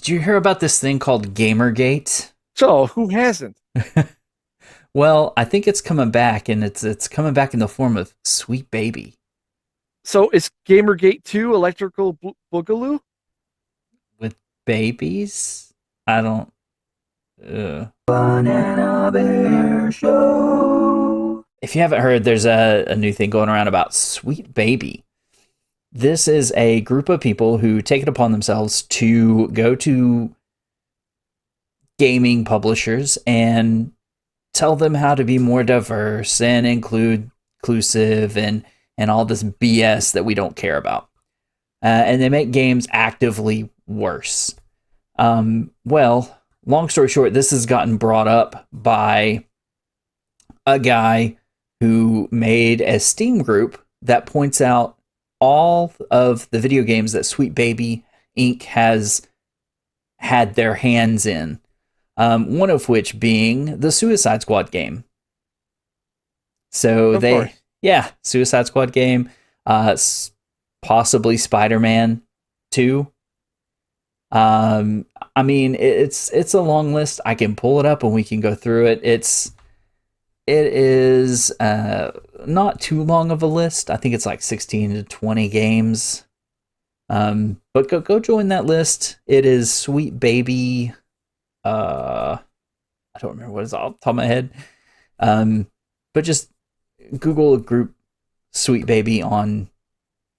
you hear about this thing called Gamergate? So who hasn't? Well, I think it's coming back, and it's coming back in the form of Sweet Baby So is Gamergate 2 Electrical Boogaloo? with babies. I don't. Banana Bear Show. If you haven't heard, there's a new thing going around about Sweet Baby. This is a group of people who take it upon themselves to go to gaming publishers and tell them how to be more diverse and inclusive and all this BS that we don't care about. And they make games actively worse. Well, long story short, this has gotten brought up by a guy who made a Steam group that points out all of the video games that Sweet Baby Inc. has had their hands in. One of which being the Suicide Squad game. So Of course. yeah, Suicide Squad game, possibly Spider-Man 2. I mean, it's a long list. I can pull it up and we can go through it. It is not too long of a list. I think it's like 16 to 20 games. But go join that list. It is Sweet Baby. I don't remember what it's off the top of my head. But just Google a group Sweet Baby on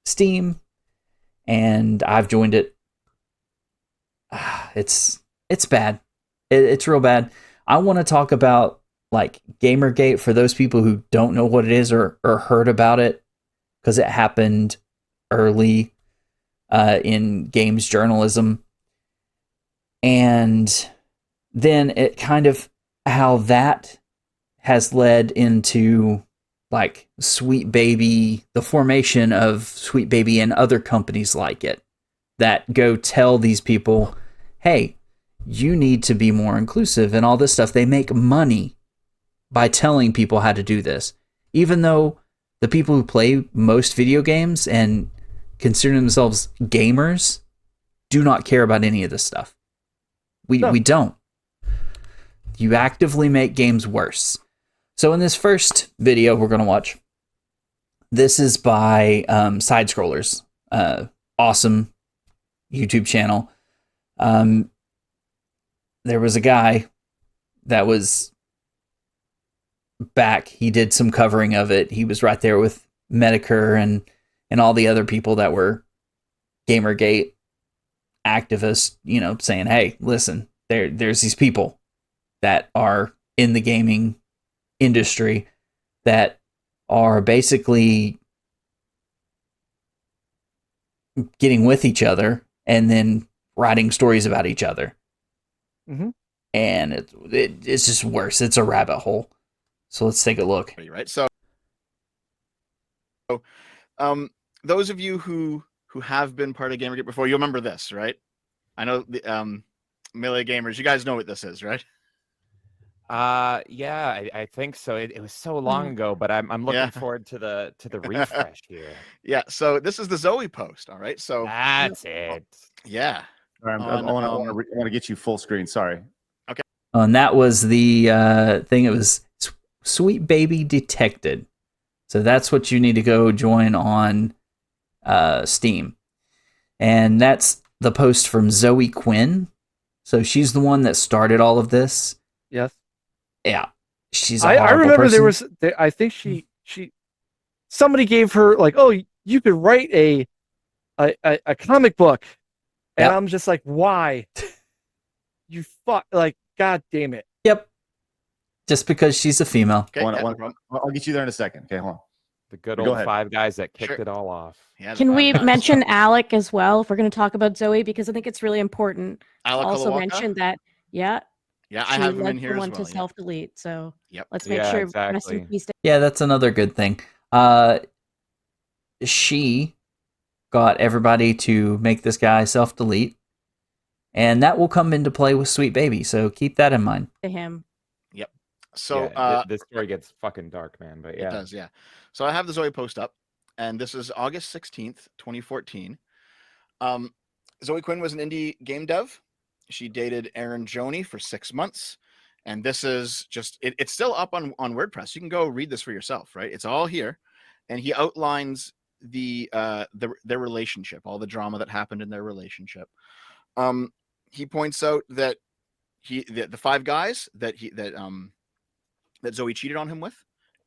Steam, and I've joined it. It's bad. It's real bad. I want to talk about like Gamergate for those people who don't know what it is or heard about it because it happened early in games journalism, and then it kind of how that has led into like Sweet Baby, the formation of Sweet Baby and other companies like it that go tell these people, hey, you need to be more inclusive and all this stuff. They make money by telling people how to do this, even though the people who play most video games and consider themselves gamers do not care about any of this stuff. No. We don't. You actively make games worse. So in this first video we're going to watch, this is by Side Scrollers, awesome YouTube channel. There was a guy that was back. He did some covering of it. He was right there with Medicare and all the other people that were Gamergate activists, saying, hey, listen, there's these people that are in the gaming industry that are basically getting with each other and then writing stories about each other. Mm-hmm. And it's just worse. It's a rabbit hole. So let's take a look. Right. So, those of you who have been part of Gamergate before, you'll remember this, right? I know the Melee Gamers. You guys know what this is, right? Yeah, I think so. It was so long ago, but I'm looking forward to the refresh here. Yeah. So this is the Zoe post. All right. So that's it. Yeah. I want to get you full screen. Sorry. Okay. And that was the thing. It was Sweet Baby Detected. So that's what you need to go join on Steam. And that's the post from Zoe Quinn. So she's the one that started all of this. Yes. Yeah. She's a I remember person. I think she somebody gave her like, oh, you could write a comic book. And Yep. I'm just like, why? You fuck, like, god damn it. Yep. Just because she's a female. Okay. I'll get you there in a second. Okay, hold on. The good old five guys that kicked it all off. Yeah, Can we mention Alec as well if we're going to talk about Zoe? Because I think it's really important. Alec also Holowka? mention that, yeah. Yeah, I have him in here as one well. to self-delete, so Yep. let's make sure rest in peace. Yeah, that's another good thing. She got everybody to make this guy self-delete, and that will come into play with Sweet Baby, so keep that in mind. To him. Yep. So this story gets fucking dark, man, but yeah. It does, yeah. So I have the Zoe post up, and this is August 16th, 2014. Zoe Quinn was an indie game dev she dated Aaron Joni for 6 months. And this is just, it's still up on WordPress. You can go read this for yourself, right? It's all here. And he outlines their relationship, all the drama that happened in their relationship. He points out that the 5 guys that Zoe cheated on him with,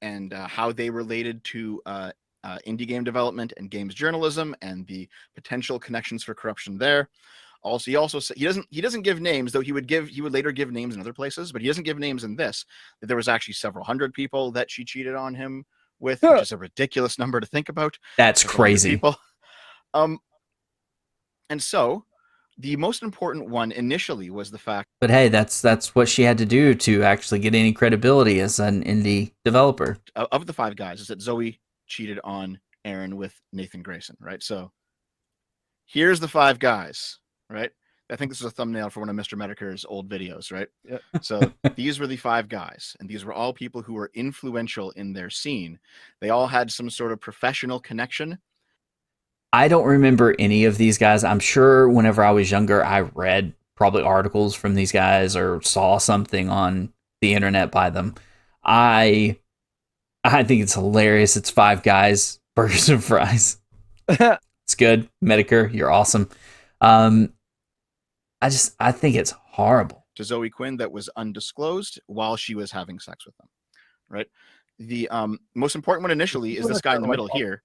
and how they related to indie game development and games journalism, and the potential connections for corruption there. Also, he doesn't give names, though he would later give names in other places, but he doesn't give names in this. That there was actually several hundred people that she cheated on him with, which is a ridiculous number to think about. That's crazy. People. And so the most important one initially was the fact. But hey, that's what she had to do to actually get any credibility as an indie developer. Of the 5 guys, is that Zoe cheated on Aaron with Nathan Grayson, right? So here's the 5 guys. Right. I think this is a thumbnail for one of Mr. Medicare's old videos, right? Yep. So these were the 5 guys, and these were all people who were influential in their scene. They all had some sort of professional connection. I don't remember any of these guys. I'm sure whenever I was younger, I read probably articles from these guys or saw something on the internet by them. I think it's hilarious. It's 5 guys, burgers and fries. It's good. Medicare, you're awesome. I think it's horrible. To Zoe Quinn that was undisclosed while she was having sex with them, right? The most important one initially is this guy in the middle here.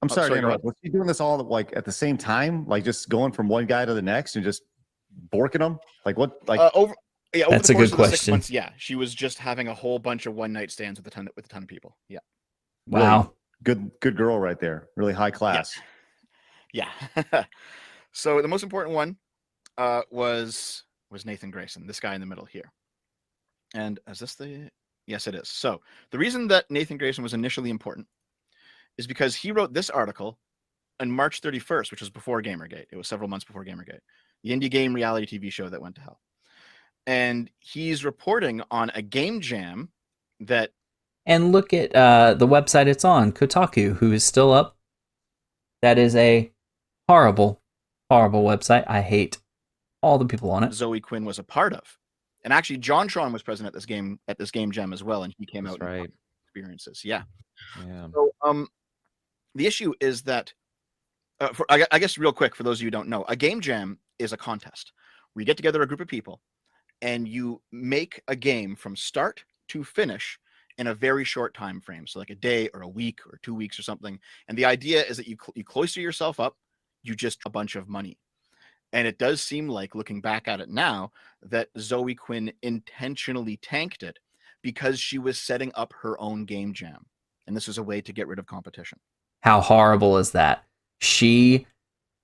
I'm sorry to interrupt. Was he doing this all like at the same time? Like just going from one guy to the next and just borking them? Like what? Like over that's the a course good of the 6 question. months, yeah, she was just having a whole bunch of one-night stands with a ton of people. Yeah. Wow. Really good girl right there. Really high class. Yeah. So the most important one was Nathan Grayson, this guy in the middle here. And is this the? Yes, it is. So the reason that Nathan Grayson was initially important is because he wrote this article on March 31st, which was before Gamergate. It was several months before Gamergate, the indie game reality TV show that went to hell. And he's reporting on a game jam that. And look at the website it's on, Kotaku, who is still up. That is a horrible, horrible website. I hate all the people on it. Zoe Quinn was a part of. And actually, John Tron was present at this game jam as well, and he came out right. Experiences. Yeah. Yeah. So the issue is that I guess real quick, for those of you who don't know, a game jam is a contest where you get together a group of people and you make a game from start to finish in a very short time frame. So like a day or a week or 2 weeks or something. And the idea is that you cloister yourself up, you just a bunch of money. And it does seem like, looking back at it now, that Zoe Quinn intentionally tanked it because she was setting up her own game jam. And this was a way to get rid of competition. How horrible is that? She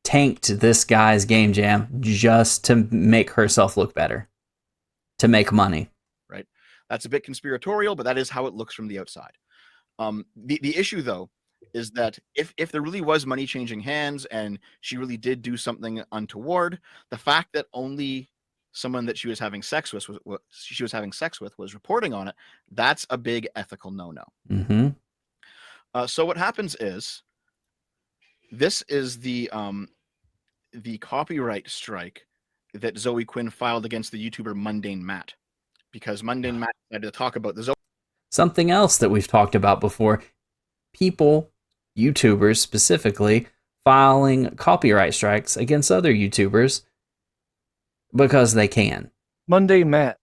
tanked this guy's game jam just to make herself look better, to make money. Right. That's a bit conspiratorial, but that is how it looks from the outside. The issue, though, is that if there really was money changing hands and she really did do something untoward, the fact that only someone that she was having sex with was reporting on it, that's a big ethical no-no. Mm-hmm. So what happens is, this is the copyright strike that Zoe Quinn filed against the YouTuber Mundane Matt, because Mundane Matt had to talk about the Something else that we've talked about before: people, YouTubers specifically, filing copyright strikes against other YouTubers because they can. Monday Matt.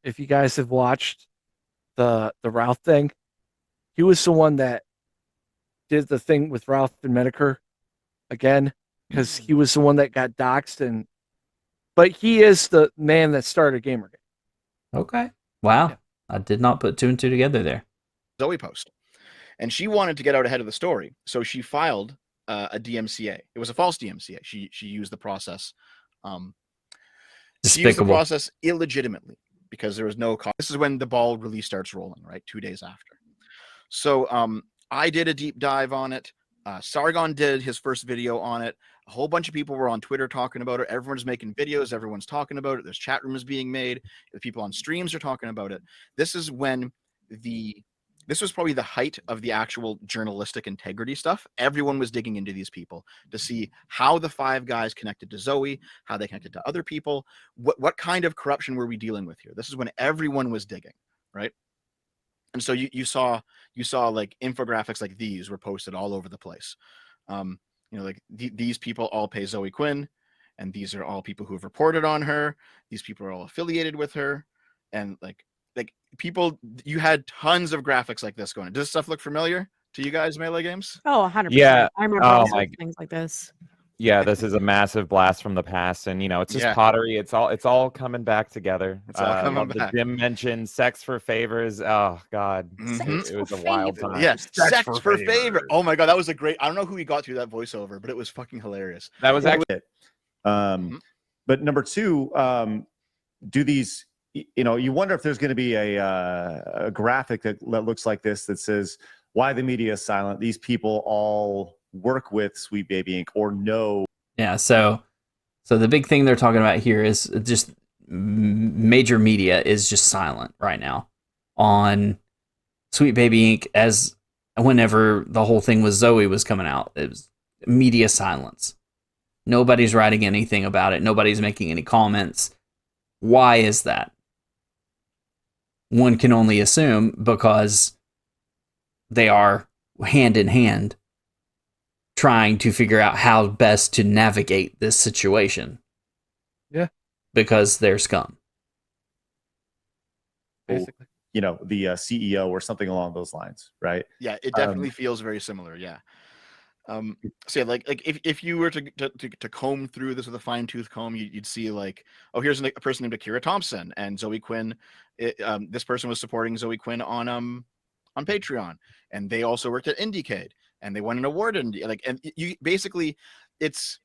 If you guys have watched the Ralph thing, he was the one that did the thing with Ralph and Medicare again, because he was the one that got doxxed, but he is the man that started Gamergate. Okay. Wow. Yeah. I did not put 2 and 2 together there. Zoe post. And she wanted to get out ahead of the story, so she filed a DMCA. It was a false DMCA. She used the process. She used the process illegitimately because there was no cost. This is when the ball really starts rolling, right? 2 days after. So I did a deep dive on it. Sargon did his first video on it. A whole bunch of people were on Twitter talking about it. Everyone's making videos. Everyone's talking about it. There's chat rooms being made. The people on streams are talking about it. This is when the this was probably the height of the actual journalistic integrity stuff. Everyone was digging into these people to see how the five guys connected to Zoe, how they connected to other people, what kind of corruption were we dealing with here. This is when everyone was digging, right? And so you saw like infographics like these were posted all over the place. Like these people all pay Zoe Quinn, and these are all people who have reported on her. These people are all affiliated with her, and like people, you had tons of graphics like this going on. Does this stuff look familiar to you guys, Melee Games? Oh, 100%. Yeah. I remember Oh all my sorts of things like this. Yeah, this is a massive blast from the past, and it's just pottery. It's all coming back together. It's all coming back. The Jim mentioned sex for favors. Oh God, it was a wild time. Yeah, sex for favor. Oh my God, that was a great. I don't know who he got through that voiceover, but it was fucking hilarious. That was actually it. But number two, do these? You wonder if there's going to be a graphic that looks like this that says why the media is silent. These people all work with Sweet Baby Inc. or no. Yeah, so the big thing they're talking about here is just major media is just silent right now on Sweet Baby Inc. as whenever the whole thing with Zoe was coming out. It was media silence. Nobody's writing anything about it. Nobody's making any comments. Why is that? One can only assume because they are hand in hand trying to figure out how best to navigate this situation. Yeah. Because they're scum. Basically. The CEO or something along those lines, right? Yeah, it definitely feels very similar. Yeah. So yeah, like if you were to comb through this with a fine-tooth comb, you'd see like, oh, here's a person named Akira Thompson and Zoe Quinn. This person was supporting Zoe Quinn on Patreon, and they also worked at Indiecade, and they won an award. And you basically, it's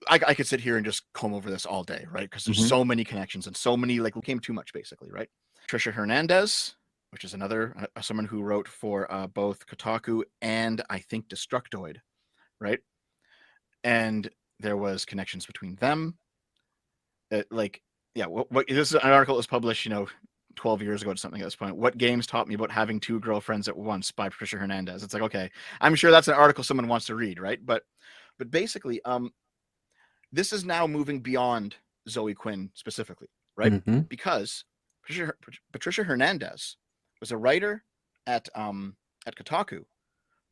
I could sit here and just comb over this all day, right? Because there's so many connections and so many became too much, basically, right? Trisha Hernandez, which is another someone who wrote for both Kotaku and I think Destructoid, right? And there was connections between them. This is an article that was published, 12 years ago or something at this point. What games taught me about having two girlfriends at once by Trisha Hernandez. It's like, okay, I'm sure that's an article someone wants to read, right? But basically, this is now moving beyond Zoe Quinn specifically, right? Mm-hmm. Because Patricia Hernandez was a writer at Kotaku,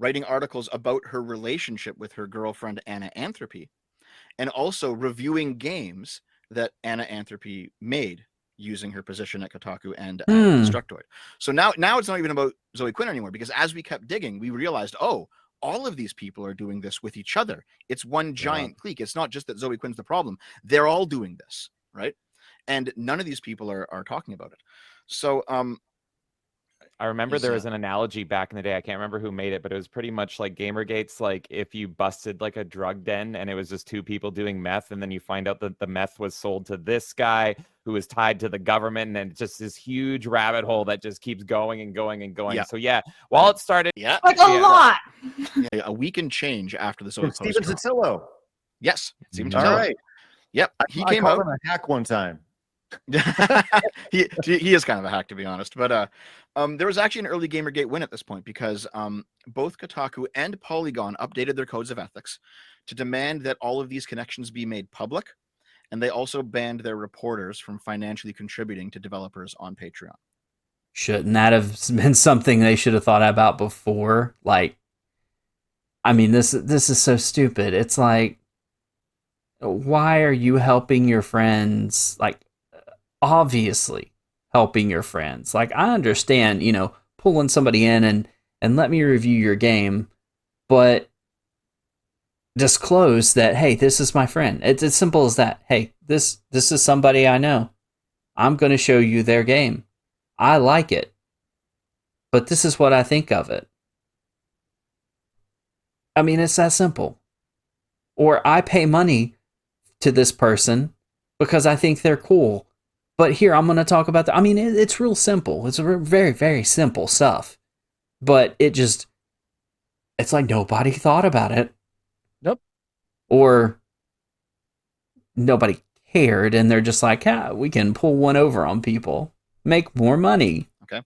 writing articles about her relationship with her girlfriend Anna Anthropy, and also reviewing games that Anna Anthropy made using her position at Kotaku and Destructoid. So now it's not even about Zoe Quinn anymore, because as we kept digging, we realized, oh, all of these people are doing this with each other. It's one giant clique. It's not just that Zoe Quinn's the problem. They're all doing this, right? And none of these people are talking about it. So I remember there was an analogy back in the day. I can't remember who made it, but it was pretty much like Gamergate's like if you busted like a drug den and it was just two people doing meth, and then you find out that the meth was sold to this guy who was tied to the government, and then it's just this huge rabbit hole that just keeps going and going and going. Yeah. So while it started, like a lot. Yeah, a week and change after the Zoe post. Steven Totillo. Yes, Steven All Totillo. right. Yep, he came out. Him a hack one time. he is kind of a hack, to be honest, but there was actually an early Gamergate win at this point, because both Kotaku and Polygon updated their codes of ethics to demand that all of these connections be made public, and they also banned their reporters from financially contributing to developers on Patreon. Shouldn't that have been something they should have thought about before? This is so stupid. It's like, why are you helping your friends? Obviously helping your friends. I understand, pulling somebody in and let me review your game, but disclose that, hey, this is my friend. It's as simple as that. Hey, this is somebody I know. I'm going to show you their game. I like it, but this is what I think of it. It's that simple. Or I pay money to this person because I think they're cool. But here, I'm going to talk about that. It's real simple. It's very, very simple stuff. But it's like nobody thought about it. Nope. Or nobody cared, and they're just like, we can pull one over on people, make more money. Okay.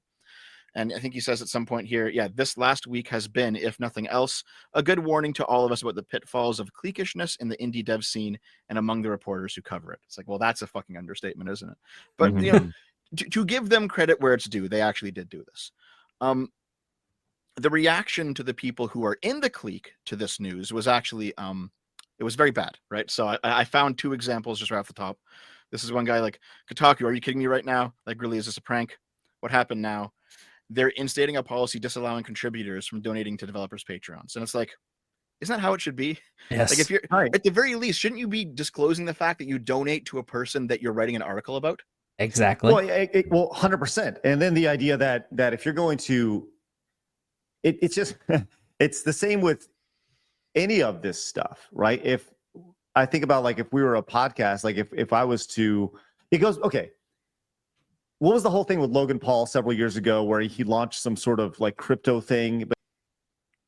And I think he says at some point here, yeah, this last week has been, if nothing else, a good warning to all of us about the pitfalls of cliquishness in the indie dev scene and among the reporters who cover it. It's like, well, that's a fucking understatement, isn't it? But you know, to give them credit where it's due, they actually did do this. The reaction to the people who are in the clique to this news was actually it was very bad, right? So I found 2 examples just right off the top. This is one guy like, Kotaku, are you kidding me right now? Like, really, is this a prank? What happened now? They're instating a policy disallowing contributors from donating to developers' Patreons. And it's like, isn't that how it should be? Yes. Like, if you're at the very least, shouldn't you be disclosing the fact that you donate to a person that you're writing an article about? Exactly. Well, 100%. And then the idea that if you're going to, it's just, it's the same with any of this stuff, right? If I think about, like, if we were a podcast, like if I was to, it goes, okay, what was the whole thing with Logan Paul several years ago where he launched some sort of like crypto thing? But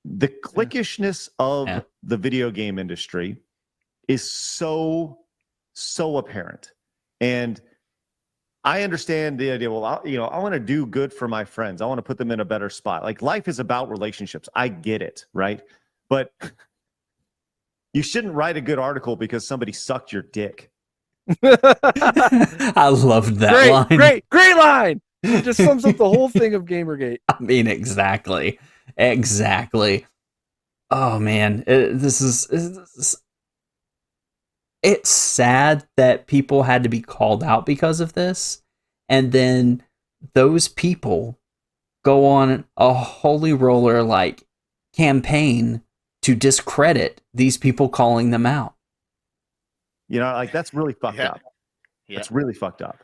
the cliquishness of the video game industry is so apparent. And I understand the idea. Well, I want to do good for my friends. I want to put them in a better spot. Like, life is about relationships. I get it, right? But you shouldn't write a good article because somebody sucked your dick. I loved that line. Great line. It just sums up the whole thing of Gamergate. I mean, exactly. Oh man, it's sad that people had to be called out because of this, and then those people go on a holy roller like campaign to discredit these people calling them out. You know, like, that's really fucked up. That's really fucked up.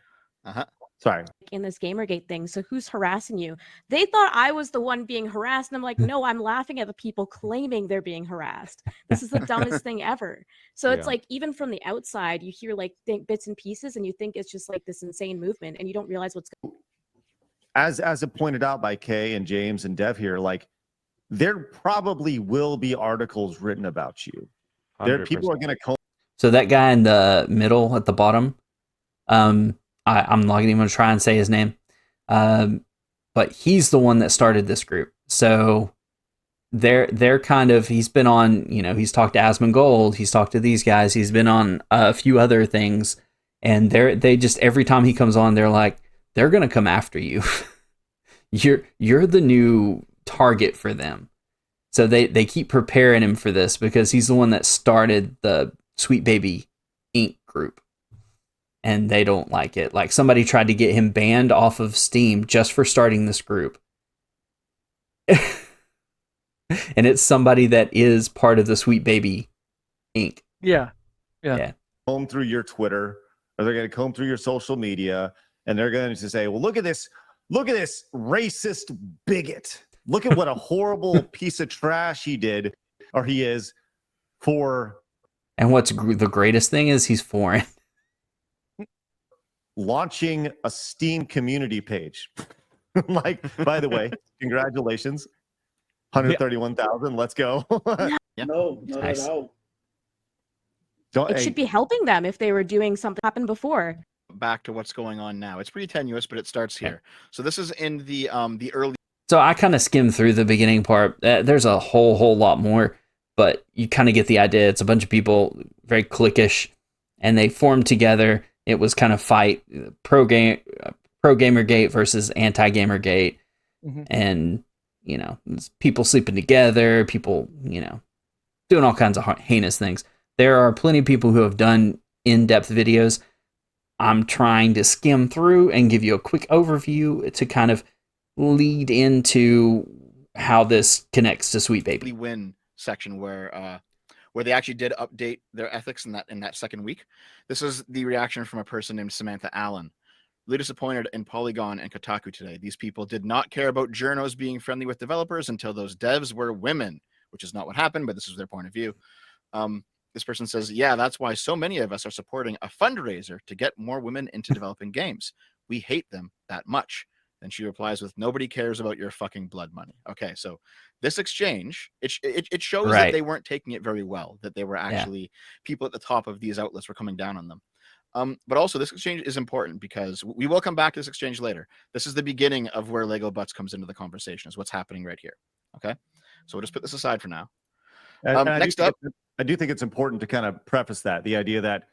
Sorry. In this Gamergate thing, so who's harassing you? They thought I was the one being harassed, and I'm like, no, I'm laughing at the people claiming they're being harassed. This is the dumbest thing ever. So it's like, even from the outside, you hear like bits and pieces, and you think it's just like this insane movement, and you don't realize what's going on. As it pointed out by Kay and James and Dev here, like, there probably will be articles written about you. There, people are going to. So that guy in the middle at the bottom, I'm not even going to try and say his name, but he's the one that started this group. So they're kind of, he's been on, he's talked to Asmongold, he's talked to these guys, he's been on a few other things, and they just, every time he comes on, they're like, they're going to come after you. You're the new target for them. So they keep preparing him for this because he's the one that started the Sweet Baby Inc. group. And they don't like it. Like, somebody tried to get him banned off of Steam just for starting this group. And it's somebody that is part of the Sweet Baby Inc. Yeah. Comb through your Twitter, or they're going to comb through your social media, and they're going to say, well, look at this racist bigot. Look at what a horrible piece of trash he did, or he is, for. And what's the greatest thing is he's foreign. Launching a Steam community page. Like, by the way, congratulations. 131,000. Let's go. No, not Nice. at all. It should be helping them if they were doing something happened before. Back to what's going on now. It's pretty tenuous, but it starts here. So this is in the early. So I kind of skimmed through the beginning part. There's a whole lot more, but you kind of get the idea. It's a bunch of people, very cliquish, and they formed together. It was kind of fight pro Gamergate versus anti Gamergate, and people sleeping together, people doing all kinds of heinous things. There are plenty of people who have done in-depth videos. I'm trying to skim through and give you a quick overview to kind of lead into how this connects to Sweet Baby. Win section where they actually did update their ethics in that second week. This is the reaction from a person named Samantha Allen. Really disappointed in Polygon and Kotaku today. These people did not care about journos being friendly with developers until those devs were women, which is not what happened, but this is their point of view. This person says, yeah, that's why so many of us are supporting a fundraiser to get more women into developing games. We hate them that much. And she replies with, nobody cares about your fucking blood money. Okay, so this exchange, it shows that they weren't taking it very well, that they were actually, people at the top of these outlets were coming down on them. But also, this exchange is important because we will come back to this exchange later. This is the beginning of where Lego Butts comes into the conversation, is what's happening right here. Okay, so we'll just put this aside for now. Next up, I do think it's important to kind of preface that, the idea that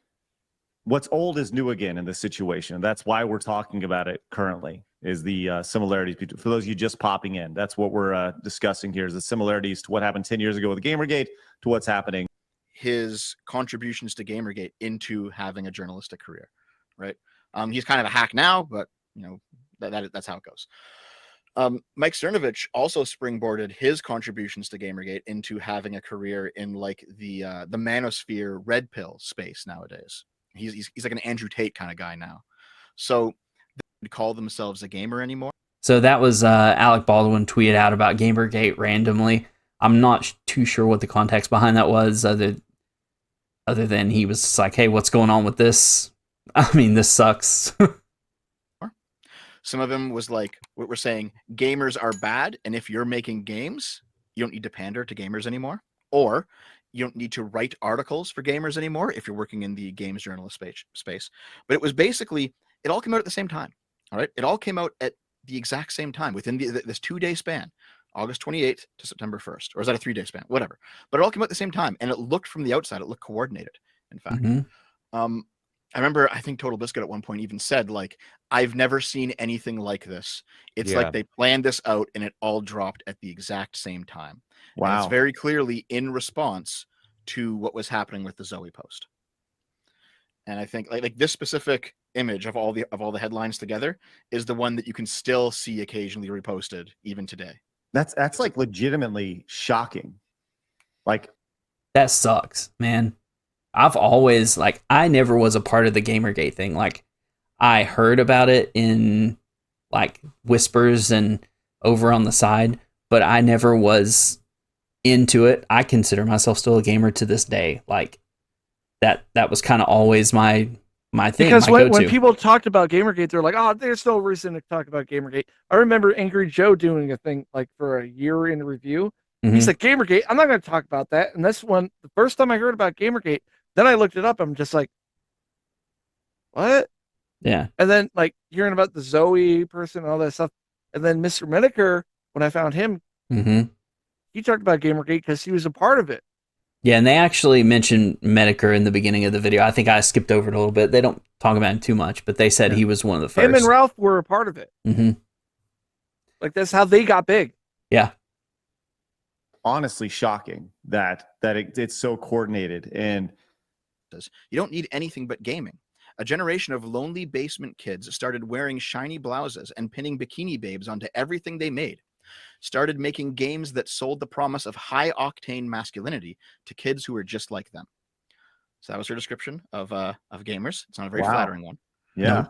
what's old is new again in this situation. That's why we're talking about it currently, is the similarities between, for those of you just popping in, that's what we're discussing here, is the similarities to what happened 10 years ago with Gamergate to what's happening. His contributions to Gamergate into having a journalistic career, right? He's kind of a hack now, but you know, that's how it goes. Mike Cernovich also springboarded his contributions to Gamergate into having a career in like the manosphere red pill space nowadays. He's like an Andrew Tate kind of guy now. So they call themselves a gamer anymore. So that was Alec Baldwin tweeted out about Gamergate randomly. I'm not too sure what the context behind that was, other than he was just like, hey, what's going on with this? I mean, this sucks. Some of them was like, what we're saying, gamers are bad, and if you're making games, you don't need to pander to gamers anymore. Or you don't need to write articles for gamers anymore if you're working in the games journalist space. But it was basically, it all came out at the same time. All right. It all came out at the exact same time within this 2-day span, August 28th to September 1st. Or is that a 3-day span? Whatever. But it all came out at the same time. And it looked from the outside, it looked coordinated, in fact. I remember, I think Total Biscuit at one point even said, like, I've never seen anything like this. It's like they planned this out and it all dropped at the exact same time. Wow. And it's very clearly in response to what was happening with the Zoe post. And I think like this specific image of all the headlines together is the one that you can still see occasionally reposted even today. That's like legitimately shocking. Like, that sucks, man. I've always, like, I never was a part of the Gamergate thing. Like, I heard about it in, like, whispers and over on the side, but I never was into it. I consider myself still a gamer to this day. Like, that was kind of always my thing. Because my when people talked about Gamergate, they're like, oh, there's no reason to talk about Gamergate. I remember Angry Joe doing a thing, like, for a year in review. He said, Gamergate, I'm not going to talk about that. And that's when, the first time I heard about Gamergate, then I looked it up. I'm just like, what? Yeah. And then, like, hearing about the Zoe person and all that stuff. And then Mr. Menaker, when I found him, he talked about Gamergate because he was a part of it. Yeah, and they actually mentioned Menaker in the beginning of the video. I think I skipped over it a little bit. They don't talk about him too much, but they said he was one of the first. Him and Ralph were a part of it. Like, that's how they got big. Yeah. Honestly shocking that it's so coordinated. And you don't need anything but gaming. A generation of lonely basement kids started wearing shiny blouses and pinning bikini babes onto everything they made. Started making games that sold the promise of high-octane masculinity to kids who were just like them. So that was her description of gamers. It's not a very flattering one. Yeah.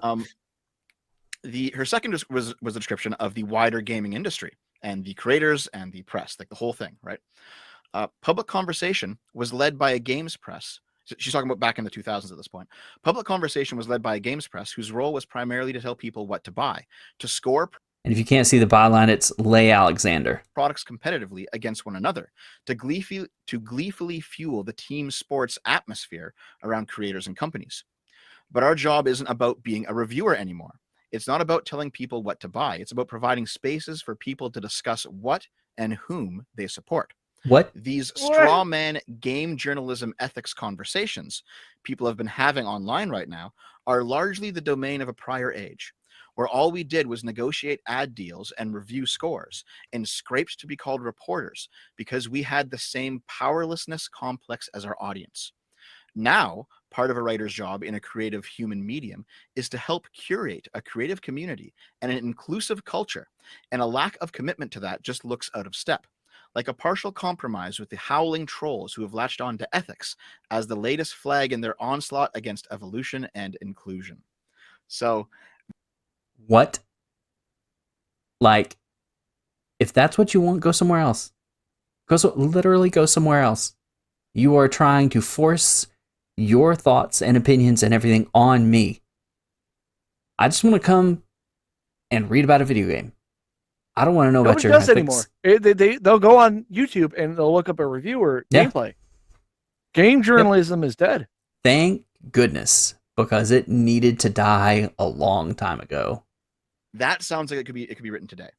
Her second was the description of the wider gaming industry and the creators and the press, like the whole thing, right? Public conversation was led by a games press. She's talking about back in the 2000s at this point. Public conversation was led by a games press whose role was primarily to tell people what to buy, to score. And if you can't see the byline, it's Leigh Alexander. Products competitively against one another, to gleefully fuel the team sports atmosphere around creators and companies. But our job isn't about being a reviewer anymore. It's not about telling people what to buy. It's about providing spaces for people to discuss what and whom they support. What? These straw man game journalism ethics conversations people have been having online right now are largely the domain of a prior age, where all we did was negotiate ad deals and review scores and scraped to be called reporters because we had the same powerlessness complex as our audience. Now, part of a writer's job in a creative human medium is to help curate a creative community and an inclusive culture, and a lack of commitment to that just looks out of step, like a partial compromise with the howling trolls who have latched on to ethics as the latest flag in their onslaught against evolution and inclusion. So, what? Like, if that's what you want, go somewhere else. Literally go somewhere else. You are trying to force your thoughts and opinions and everything on me. I just want to come and read about a video game. I don't want to know about your ethics anymore. They'll go on YouTube and they'll look up a reviewer gameplay. Game journalism is dead. Thank goodness. because it needed to die a long time ago. That sounds like it could be written today.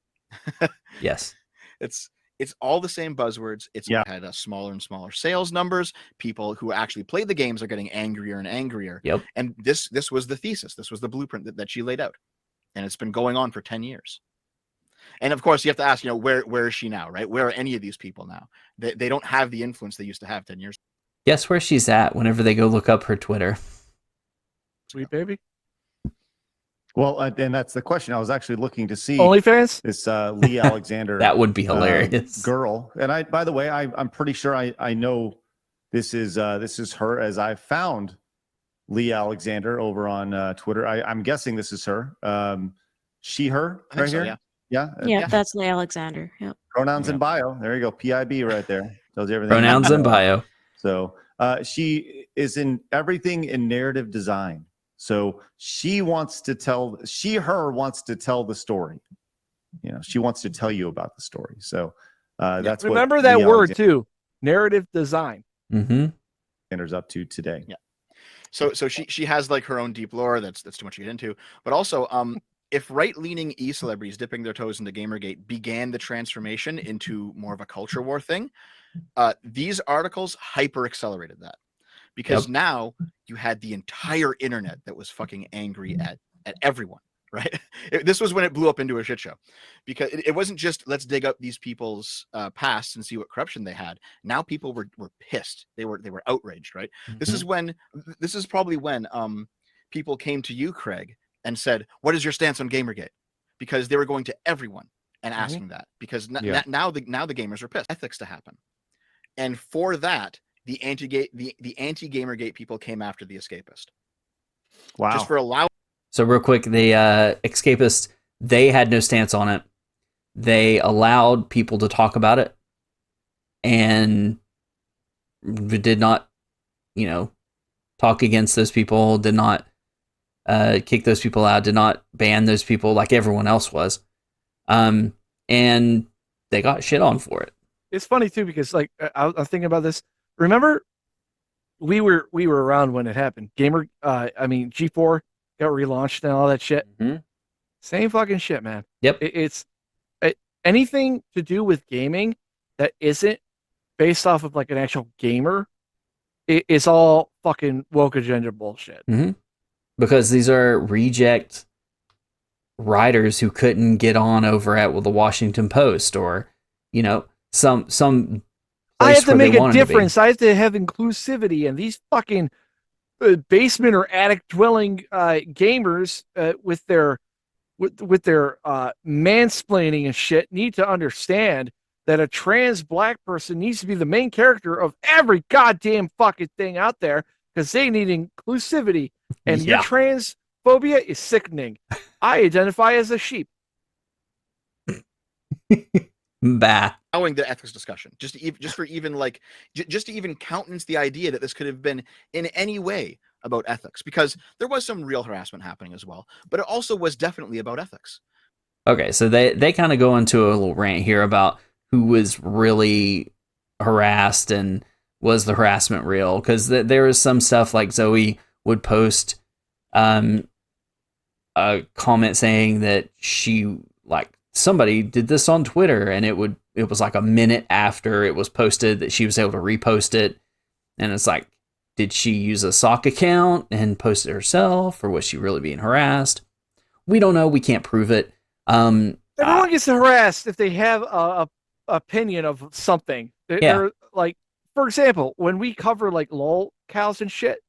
Yes. It's all the same buzzwords. It's had smaller and smaller sales numbers. People who actually play the games are getting angrier and angrier. Yep. And this was the thesis. This was the blueprint that she laid out. And it's been going on for 10 years. And of course, you have to ask, where is she now, right? Where are any of these people now? They don't have the influence they used to have 10 years. Guess where she's at whenever they go look up her Twitter. Sweet baby. Well, and that's the question. I was actually looking to see OnlyFans. This Lee Alexander. That would be hilarious. Girl. And by the way, I'm pretty sure I know this is her, as I found Lee Alexander over on Twitter. I'm guessing this is her. She, her, I think right so, here. Yeah, that's Lee Alexander. Yep. Pronouns in bio. There you go. PIB right there. Tells you everything. Pronouns in bio. So she is in everything in narrative design. So she wants to tell the story. She wants to tell you about the story. So that's remember what that Lee word Alexander too. Narrative design. Mm-hmm. Alexander's up to today. Yeah. So she has like her own deep lore. That's too much to get into. But also, if right-leaning e-celebrities dipping their toes into Gamergate began the transformation into more of a culture war thing, these articles hyper accelerated that. Because now you had the entire internet that was fucking angry at everyone, right? This was when it blew up into a shit show, because it wasn't just let's dig up these people's past and see what corruption they had. Now people were pissed. They were outraged, right? Mm-hmm. This is probably when people came to you, Craig, and said, "What is your stance on Gamergate?" Because they were going to everyone and asking that, because now the gamers are pissed. Ethics to happen, and for that. The anti-Gamergate people came after the escapist. Wow. Just for allowing. So real quick, the escapists, they had no stance on it. They allowed people to talk about it and did not, talk against those people, did not kick those people out, did not ban those people like everyone else was. And they got shit on for it. It's funny too, because like I was thinking about this. Remember, we were around when it happened. G4 got relaunched and all that shit. Mm-hmm. Same fucking shit, man. Yep. It's anything to do with gaming that isn't based off of like an actual gamer. It's all fucking woke agenda bullshit. Mm-hmm. Because these are reject writers who couldn't get on over at the Washington Post or, some. I have to make a difference. I have to have inclusivity, and these fucking basement or attic dwelling gamers with their mansplaining and shit need to understand that a trans black person needs to be the main character of every goddamn fucking thing out there, because they need inclusivity, and your transphobia is sickening. I identify as a sheep. Bah. Allowing the ethics discussion, just to even countenance the idea that this could have been in any way about ethics, because there was some real harassment happening as well, but it also was definitely about ethics. Okay, so they kind of go into a little rant here about who was really harassed and was the harassment real, because there was some stuff like Zoe would post a comment saying that she somebody did this on Twitter, and it was like a minute after it was posted that she was able to repost it. And it's like, did she use a sock account and post it herself, or was she really being harassed? We don't know. We can't prove it. Everyone gets harassed if they have a opinion of something. They're like, for example, when we cover like lol cows and shit,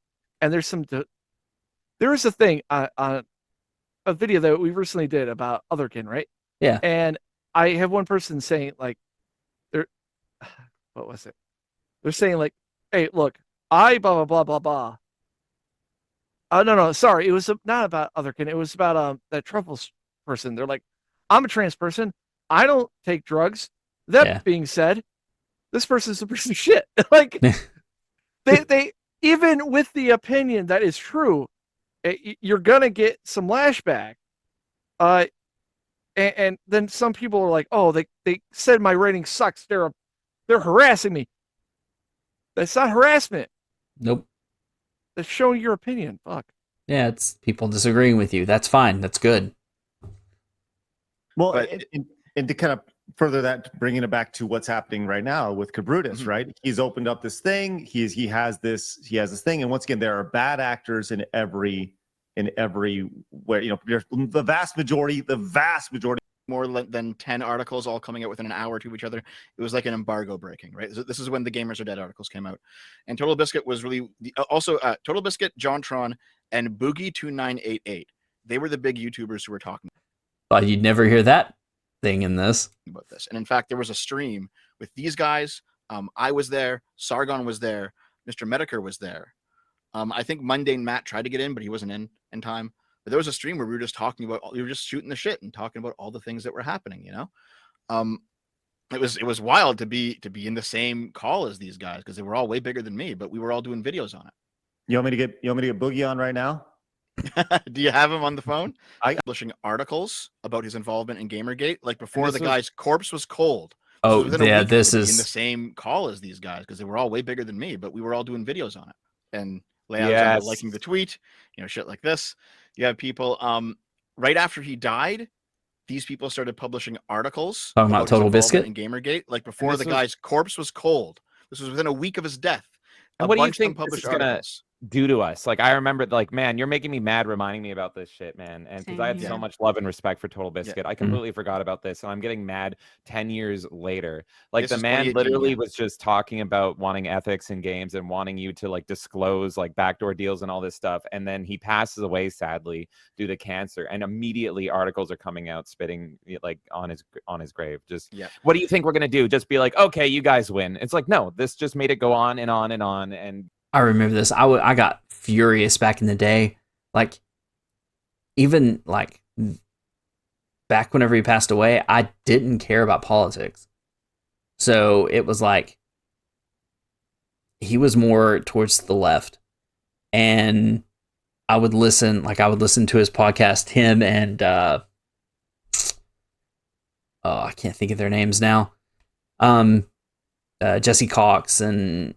and there is a thing on a video that we recently did about Otherkin, right? Yeah. And I have one person saying like, what was it? They're saying like, hey, look, I blah, blah, blah, blah, blah. No, sorry. It was not about Otherkin. It was about that Truffles person. They're like, I'm a trans person. I don't take drugs. That being said, this person's a piece of shit. Like, they even with the opinion that is true, you're gonna get some lashback. And then some people are like, oh, they said my rating sucks. They're harassing me. That's not harassment. Nope. That's showing your opinion. Fuck. Yeah, it's people disagreeing with you. That's fine. That's good. Well, But- and to kind of further that, bringing it back to what's happening right now with Cabrutus, Mhm. right? He's opened up this thing. He has this thing, and once again, there are bad actors in every way. You know, there's the vast majority. More than 10 articles all coming out within an hour to each other. It was like an embargo breaking, right? This is when the Gamers Are Dead articles came out. And Total Biscuit was really also Total Biscuit, JonTron, and Boogie2988. They were the big YouTubers who were talking Thought you'd never hear that thing in this. about this. And in fact, there was a stream with these guys. I was there, Sargon was there, Mr. Medicare was there. I think Mundane Matt tried to get in, but he wasn't in time. But there was a stream where we were just talking about, we were just shooting the shit and talking about all the things that were happening, you know? It was wild to be in the same call as these guys, because they were all way bigger than me, but we were all doing videos on it. You want me to get Boogie on right now? Do you have him on the phone? I- Publishing articles about his involvement in Gamergate, like before this the was- guy's corpse was cold. Oh, within a yeah, week this to be in the is same call as these guys, because they were all way bigger than me, but we were all doing videos on it. And Alexander liking the tweet, you know, shit like this. You have people right after he died, these people started publishing articles Talking about his Total involvement Biscuit? in Gamergate, like before the was- guy's corpse was cold. This was within a week of his death. And A what do you bunch of them think this published is gonna articles. do to us? Like, I remember, like, man, you're making me mad reminding me about this shit, man. And because I had Same so here. much love and respect for Total Biscuit, I Mm-hmm. completely forgot about this, and I'm getting mad 10 years later. Like, This the is man 2018, literally yeah. was just talking about wanting ethics in games and wanting you to like disclose like backdoor deals and all this stuff, and then he passes away sadly due to cancer, and immediately articles are coming out spitting like on his grave. Just Yeah. what do you think we're gonna do? Just be like, okay, you guys win. It's like, no, this just made it go on and on and on. And I remember this. I got furious back in the day. Like, even like back whenever he passed away, I didn't care about politics. So it was like he was more towards the left. And I would listen to his podcast, him and I can't think of their names now. Jesse Cox and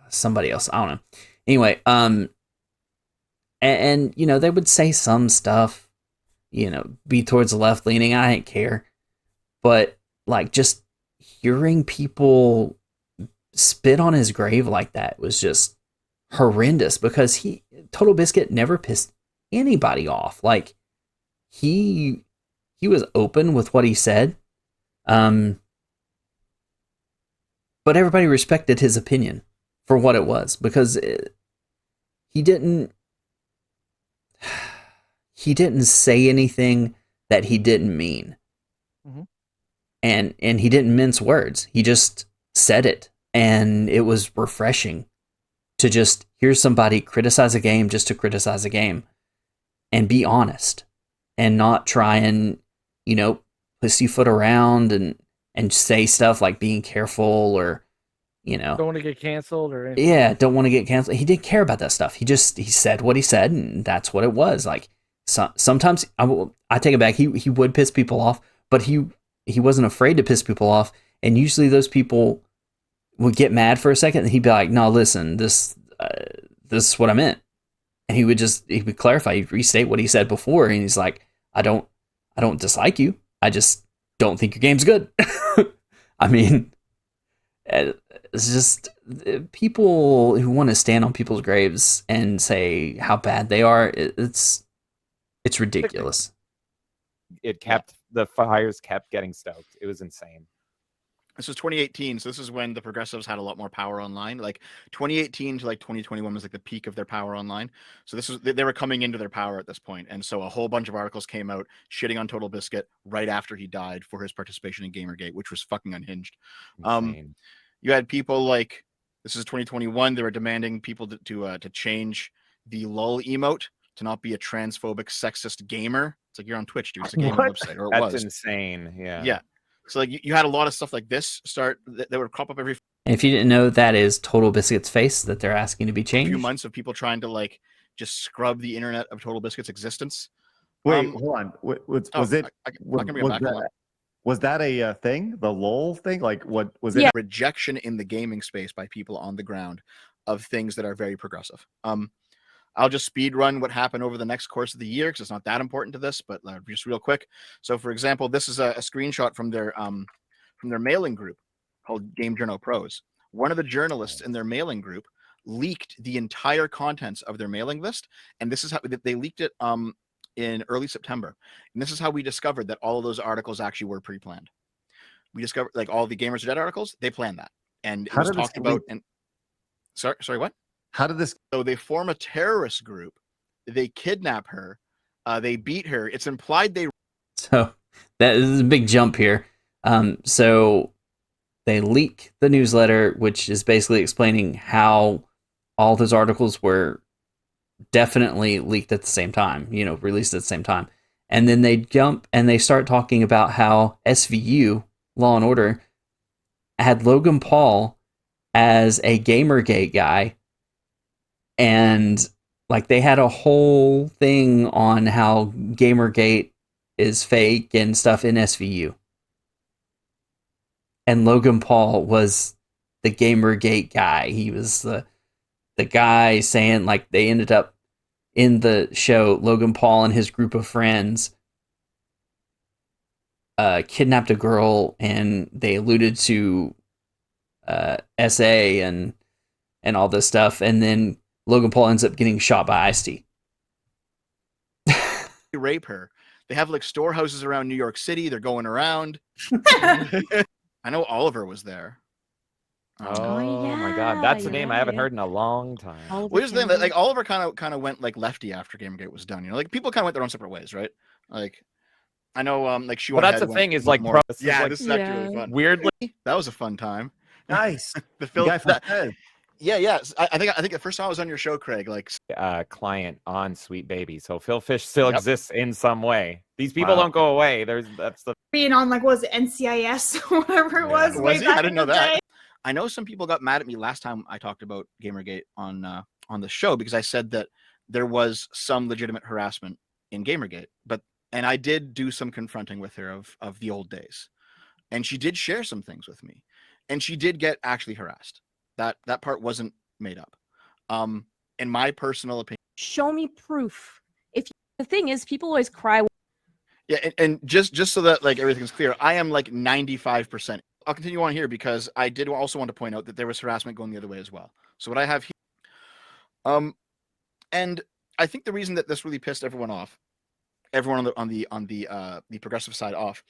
somebody else, I don't know. Anyway, and you know, they would say some stuff, you know, be towards the left leaning. I didn't care, but like just hearing people spit on his grave like that was just horrendous, because Total Biscuit never pissed anybody off. Like he was open with what he said, but everybody respected his opinion for what it was, because he didn't say anything that he didn't mean. Mhm. And he didn't mince words. He just said it, and it was refreshing to just hear somebody criticize a game just to criticize a game and be honest and not try and, you know, pussyfoot around and say stuff like being careful or, you know, Don't want to get canceled or anything. yeah, don't want to get canceled. He didn't care about that stuff. He said what he said, and that's what it was. Like sometimes I take it back. He would piss people off, but he wasn't afraid to piss people off. And usually those people would get mad for a second, and he'd be like, "No, listen, this is what I meant." And he would clarify, he'd restate what he said before, and he's like, "I don't dislike you. I just don't think your game's good." I mean, it's just people who want to stand on people's graves and say how bad they are. It's ridiculous. The fires kept getting stoked. It was insane. This was 2018, so this is when the progressives had a lot more power online. Like 2018 to like 2021 was like the peak of their power online. So they were coming into their power at this point, and so a whole bunch of articles came out shitting on Total Biscuit right after he died for his participation in Gamergate, which was fucking unhinged. Insane. You had people like, this is 2021. They were demanding people to change the lull emote to not be a transphobic, sexist gamer. It's like, you're on Twitch, dude. It's a gaming What? website, or it That's was. insane. Yeah. Yeah. So like you had a lot of stuff like this start that would crop up every And if you didn't know, that is Total Biscuit's face that they're asking to be changed. few months of people trying to like just scrub the internet of Total Biscuit's existence. Wait, hold on. Was it? I can bring it back. Hold on. Was that a thing? The LOL thing? Like, what was it? Yeah. Rejection in the gaming space by people on the ground of things that are very progressive. I'll just speed run what happened over the next course of the year because it's not that important to this, but just real quick. So, for example, this is a screenshot from their mailing group called Game Journal Pros. One of the journalists in their mailing group leaked the entire contents of their mailing list, and this is how they leaked it in early September. And this is how we discovered that all of those articles actually were pre-planned. We discovered like all the Gamers Are Dead articles, they planned that, and it was talked about. And sorry, what? How did this? So they form a terrorist group. They kidnap her. They beat her. It's implied they. So that is a big jump here. So they leak the newsletter, which is basically explaining how all those articles were definitely leaked at the same time, released at the same time. And then they jump and they start talking about how SVU, Law and Order, had Logan Paul as a Gamergate guy. And like they had a whole thing on how Gamergate is fake and stuff in SVU. And Logan Paul was the Gamergate guy. He was the guy saying, like, they ended up in the show, Logan Paul and his group of friends kidnapped a girl, and they alluded to SA and all this stuff, and then Logan Paul ends up getting shot by Ice-T. They rape her. They have like storehouses around New York City. They're going around. I know Oliver was there. Oh my God, that's a name I haven't heard in a long time. Well, here's the thing, like Oliver kind of went like lefty after Gamergate was done. Like people kind of went their own separate ways, right? Like I know, like she. But that's the thing is like, bro, this is actually really fun. Weirdly, that was a fun time. Nice. The film. guy from Ted. Yeah. I think the first time I was on your show, Craig, like client on Sweet Baby. So Phil Fish still exists in some way. These people don't go away. That's the being on like, what was it, NCIS or whatever it was. Was he? I didn't know that. I know some people got mad at me last time I talked about Gamergate on the show because I said that there was some legitimate harassment in Gamergate, and I did do some confronting with her of the old days, and she did share some things with me, and she did get actually harassed. That part wasn't made up. In my personal opinion, show me proof. The thing is, people always cry. Yeah, and just so that like everything's clear, I am like 95%. I'll continue on here because I did also want to point out that there was harassment going the other way as well. So what I have here, and I think the reason that this really pissed everyone off, everyone on the progressive side off,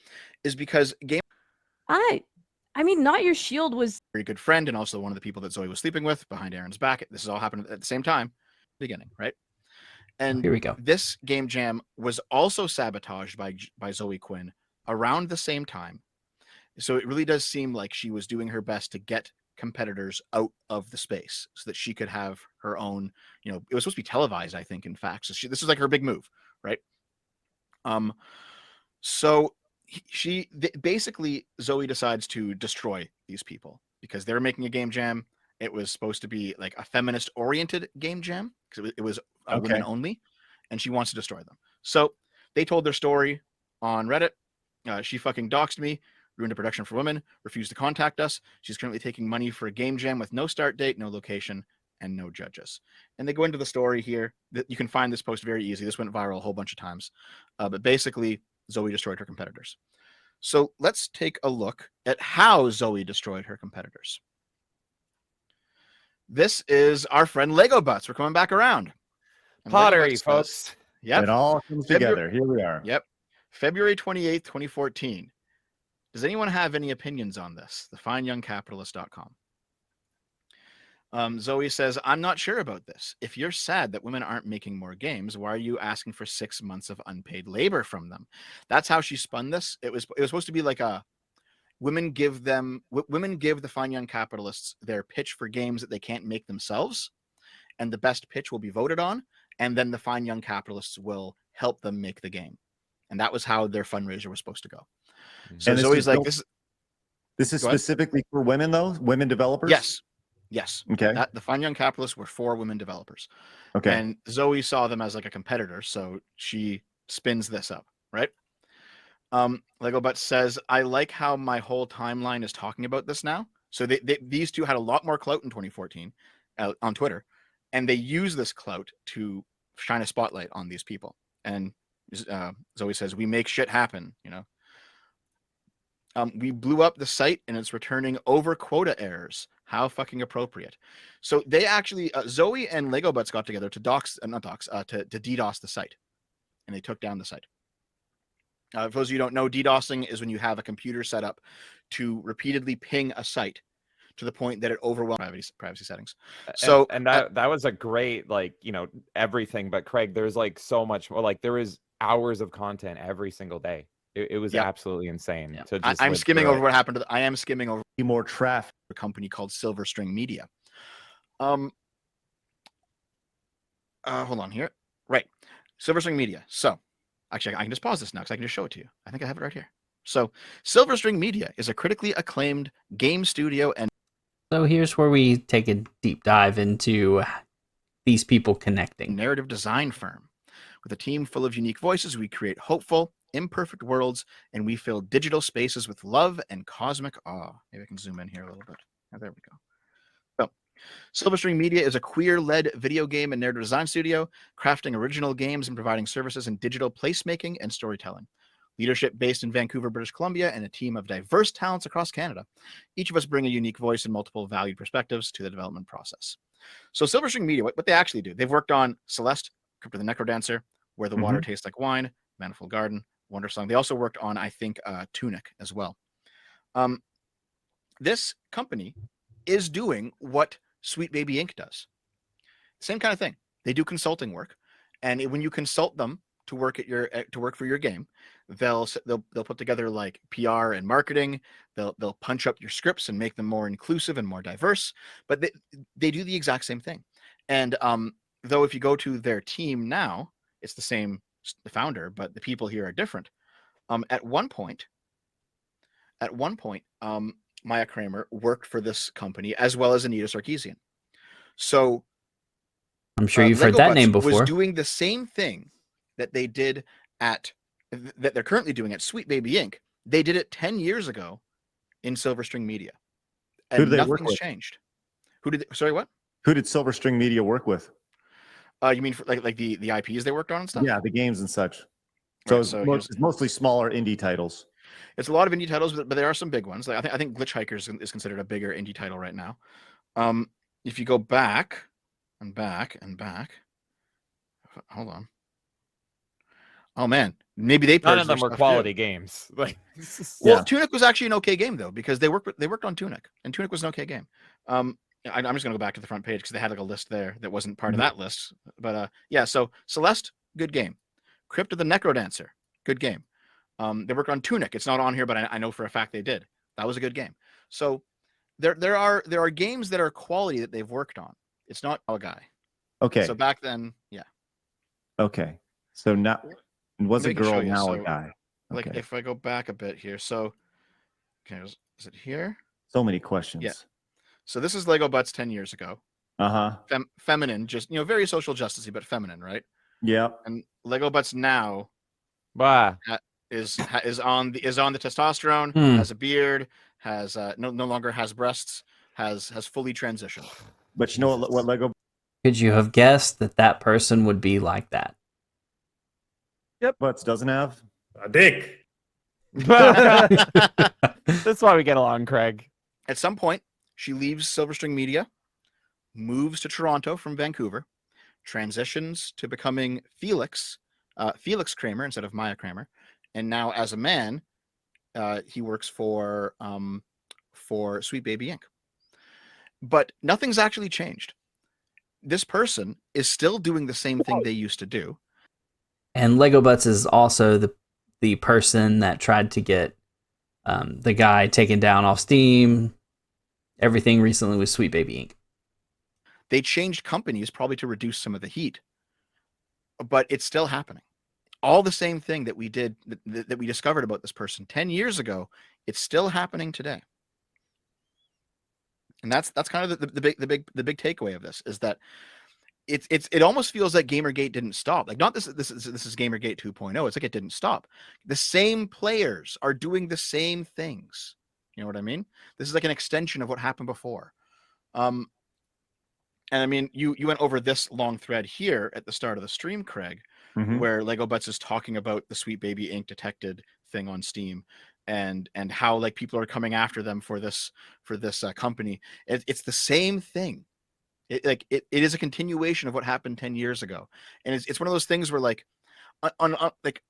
is because I mean, Not Your Shield was a very good friend and also one of the people that Zoe was sleeping with behind Aaron's back. This has all happened at the same time, beginning, right? And here we go. This game jam was also sabotaged by Zoe Quinn around the same time. So it really does seem like she was doing her best to get competitors out of the space so that she could have her own, it was supposed to be televised, I think, in fact. So this is like her big move, right? So basically Zoe decides to destroy these people because they're making a game jam. It was supposed to be like a feminist oriented game jam because it was women only, and she wants to destroy them. So they told their story on Reddit. She fucking doxed me, ruined a production for women, refused to contact us. She's currently taking money for a game jam with no start date, no location, and no judges. And they go into the story here. You can find this post very easy. This went viral a whole bunch of times. But basically, Zoe destroyed her competitors. So let's take a look at how Zoe destroyed her competitors. This is our friend Lego Butts. We're coming back around. And pottery, folks. Yep. It all comes together. Here we are. Yep. February 28th, 2014. Does anyone have any opinions on this? TheFineYoungCapitalist.com. Zoe says, I'm not sure about this. If you're sad that women aren't making more games, why are you asking for 6 months of unpaid labor from them? That's how she spun this. It was supposed to be like a women give the Fine Young Capitalists their pitch for games that they can't make themselves, and the best pitch will be voted on, and then the Fine Young Capitalists will help them make the game. And that was how their fundraiser was supposed to go. So Zoe's like, this is specifically for women, though? Women developers? Yes. Okay. The Fine Young Capitalists were for women developers. Okay. And Zoe saw them as like a competitor, so she spins this up, right? Lego Butts says, I like how my whole timeline is talking about this now. So these two had a lot more clout in 2014 on Twitter. and they use this clout to shine a spotlight on these people. And Zoe says, "We make shit happen." We blew up the site and it's returning over quota errors. How fucking appropriate. So they actually, Zoe and Lego Butts got together to to DDoS the site, and they took down the site. For those of you who don't know, DDoSing is when you have a computer set up to repeatedly ping a site to the point that it overwhelms privacy settings. So and that was a great, like, everything. But Craig, there's like so much more. Like there is hours of content every single day. It was absolutely insane. Yeah. To just I'm skimming over what happened. I am skimming over more traffic. A company called Silver String Media. Hold on here. Right. Silver String Media. So actually, I can just pause this now because I can just show it to you. I think I have it right here. So Silver String Media is a critically acclaimed game studio. And so here's where we take a deep dive into these people connecting. Narrative design firm. With a team full of unique voices, we create hopeful, imperfect worlds, and we fill digital spaces with love and cosmic awe. Maybe I can zoom in here a little bit. Oh, there we go. So, Silver String Media is a queer-led video game and narrative design studio, crafting original games and providing services in digital placemaking and storytelling. Leadership based in Vancouver, British Columbia, and a team of diverse talents across Canada. Each of us bring a unique voice and multiple valued perspectives to the development process. So Silver String Media, what they actually do, they've worked on Celeste, Crypt of the Necrodancer, Where the Water Tastes Like Wine, Manifold Garden, Wonder Song. They also worked on, I think, Tunic as well. This company is doing what Sweet Baby Inc. does. Same kind of thing. They do consulting work, and when you consult them to work for your game, they'll put together like PR and marketing. They'll punch up your scripts and make them more inclusive and more diverse. But they do the exact same thing. And though if you go to their team now, it's the same, the founder, but the people here are different. At one point, Maya Kramer worked for this company as well as Anita Sarkeesian. So I'm sure you've heard that name before. Was doing the same thing that they did that they're currently doing at Sweet Baby Inc. They did it 10 years ago in Silver String Media, and nothing's changed. Sorry, what? Who did Silver String Media work with? You mean for like the IPs they worked on and stuff? Yeah, the games and such. So, right, it's mostly smaller indie titles. It's a lot of indie titles, but there are some big ones. Like I think Glitch Hikers is considered a bigger indie title right now. If you go back and back and back, hold on. Oh man, maybe none of them were quality games. Like, well, Tunic was actually an okay game though, because they worked on Tunic, and Tunic was an okay game. I'm just gonna go back to the front page because they had like a list there that wasn't part of that list. But yeah, so Celeste, good game. Crypt of the Necrodancer, good game. They worked on Tunic. It's not on here, but I know for a fact they did. That was a good game. So there are games that are quality that they've worked on. It's not a guy. Okay. So back then, yeah. Okay. So now it was a girl, now a guy. Okay. Like if I go back a bit here, so okay, is it here? So many questions. Yeah. So this is Lego Butts 10 years ago. Feminine, just very social justicey, but feminine, right? Yeah. And Lego Butts now is on the testosterone, has a beard, has no longer has breasts, has fully transitioned. But you know what Lego? Could you have guessed that person would be like that? Yep. Butts doesn't have a dick. That's why we get along, Craig. At some point, she leaves Silver String Media, moves to Toronto from Vancouver, transitions to becoming Felix Kramer instead of Maya Kramer, and now as a man, he works for Sweet Baby Inc. But nothing's actually changed. This person is still doing the same thing they used to do. And Lego Butts is also the person that tried to get the guy taken down off Steam. Everything recently with Sweet Baby Inc. They changed companies probably to reduce some of the heat, but it's still happening. All the same thing that we did, that we discovered about this person 10 years ago, it's still happening today. And that's kind of the big takeaway of this, is that it almost feels like Gamergate didn't stop. Like, not this is Gamergate 2.0. It's like it didn't stop. The same players are doing the same things. You know what I mean? This is like an extension of what happened before. I mean, you went over this long thread here at the start of the stream, Craig, where Lego Butts is talking about the Sweet Baby Inc. detected thing on Steam, and how like people are coming after them for this company. It's the same thing. It is a continuation of what happened 10 years ago, and it's one of those things where like on like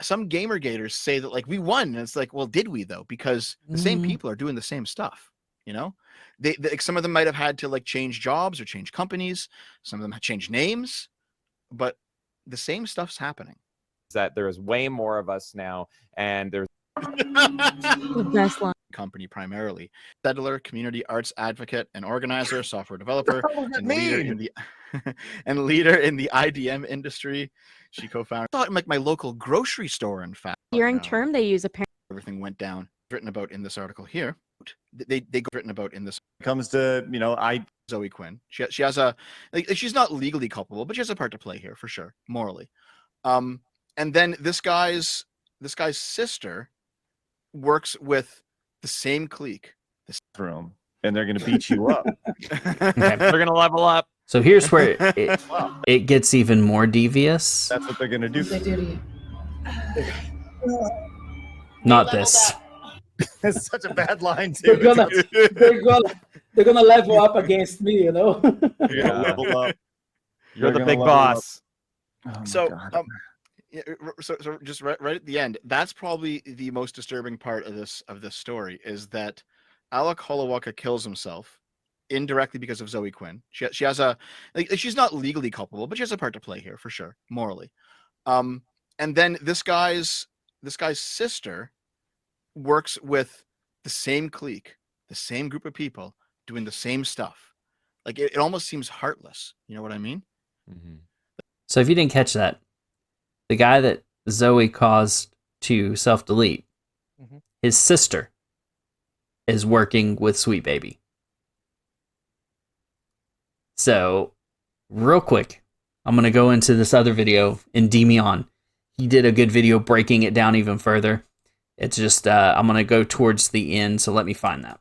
some gamergaters say that like we won, and it's like, well, did we though? Because the same people are doing the same stuff. You know, they like, some of them might have had to like change jobs or change companies. Some of them have changed names, but the same stuff's happening. That there is way more of us now, and there's The best line. Company primarily settler, community arts advocate, and organizer, software developer, and leader in the IDM industry. She co-founded like my local grocery store. In fact, Hearing term they use apparently. Everything went down. Written about in this article here. They go written about in this. Comes to Zoe Quinn. She has a like, she's not legally culpable, but she has a part to play here for sure, morally. And then this guy's sister works with the same clique, this room, and they're going to beat you up. Okay. they're gonna level up. So here's where it gets even more devious. That's what they're going to do. They do to you. Not this. It's such a bad line too. They're gonna level up against me, you know. You're gonna level up. You're They're the gonna big level up. boss. Oh my So, God. so just right at the end, that's probably the most disturbing part of this story, is that Alec Holowka kills himself indirectly because of Zoe Quinn. She has a like, she's not legally culpable, but she has a part to play here for sure, morally. And then this guy's sister works with the same clique, the same group of people doing the same stuff. Like it almost seems heartless. You know what I mean? So if you didn't catch that, the guy that Zoe caused to self-delete, his sister is working with Sweet Baby. So, real quick, I'm going to go into this other video in Demion. He did a good video breaking it down even further. It's just, I'm going to go towards the end, so let me find that.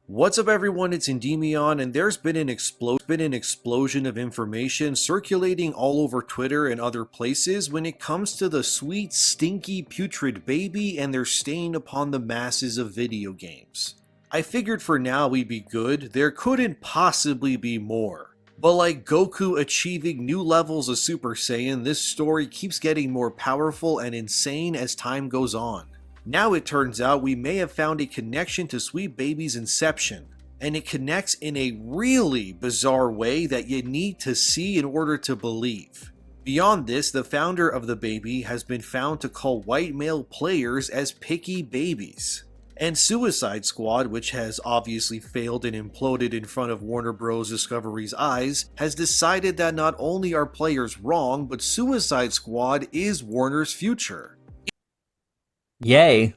What's up, everyone? It's Endymion, and there's been an explosion of information circulating all over Twitter and other places when it comes to the sweet, stinky, putrid baby and their stain upon the masses of video games. I figured for now we'd be good. There couldn't possibly be more. But like Goku achieving new levels of Super Saiyan, this story keeps getting more powerful and insane as time goes on. Now it turns out we may have found a connection to Sweet Baby's inception, and it connects in a really bizarre way that you need to see in order to believe. Beyond this, the founder of the baby has been found to call white male players as picky babies. And Suicide Squad, which has obviously failed and imploded in front of Warner Bros. Discovery's eyes, has decided that not only are players wrong, but Suicide Squad is Warner's future. Yay.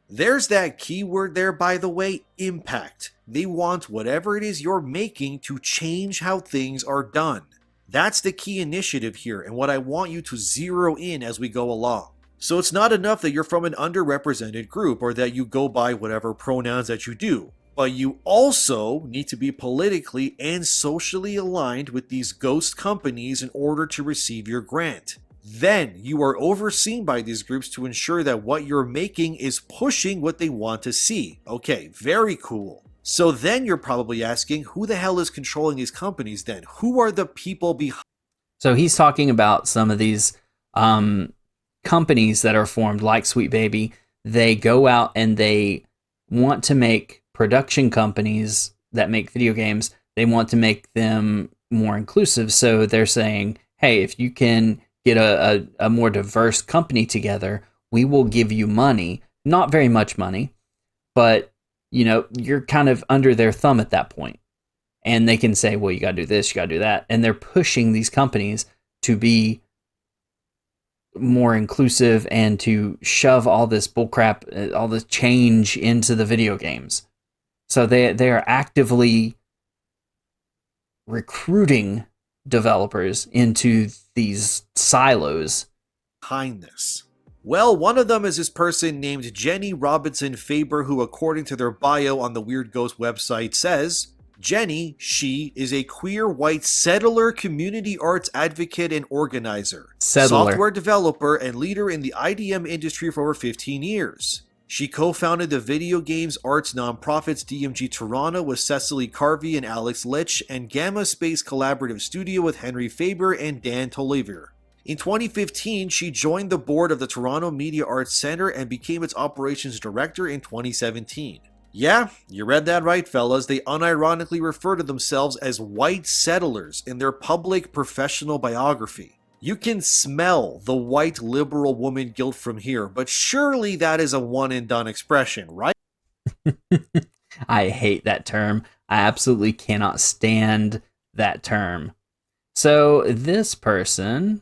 There's that keyword there, by the way, impact. They want whatever it is you're making to change how things are done. That's the key initiative here, and what I want you to zero in as we go along. So it's not enough that you're from an underrepresented group or that you go by whatever pronouns that you do, but you also need to be politically and socially aligned with these ghost companies in order to receive your grant. Then you are overseen by these groups to ensure that what you're making is pushing what they want to see. Okay, very cool. So then you're probably asking, who the hell is controlling these companies then? Who are the people behind? So he's talking about some of these companies that are formed like Sweet Baby. They go out and they want to make production companies that make video games. They want to make them more inclusive. So they're saying, hey, if you can get a more diverse company together, we will give you money. Not very much money, but you know, you're kind of under their thumb at that point. And they can say, well, you got to do this, you got to do that. And they're pushing these companies to be more inclusive and to shove all this bullcrap, all this change into the video games. So they are actively recruiting developers into these silos. Behind this? Well, one of them is this person named Jenny Robinson Faber, who according to their bio on the Weird Ghost website says, Jenny, she is a queer white settler, community arts advocate, and organizer. Settler. Software developer and leader in the IDM industry for over 15 years. She co-founded the video games arts nonprofits DMG Toronto with Cecily Carvey and Alex Litch, and Gamma Space Collaborative Studio with Henry Faber and Dan Toliver. In 2015, she joined the board of the Toronto Media Arts Centre and became its operations director in 2017. Yeah, you read that right, fellas. They unironically refer to themselves as white settlers in their public professional biography. You can smell the white liberal woman guilt from here, but surely that is a one and done expression, right? I hate that term. I absolutely cannot stand that term. So this person,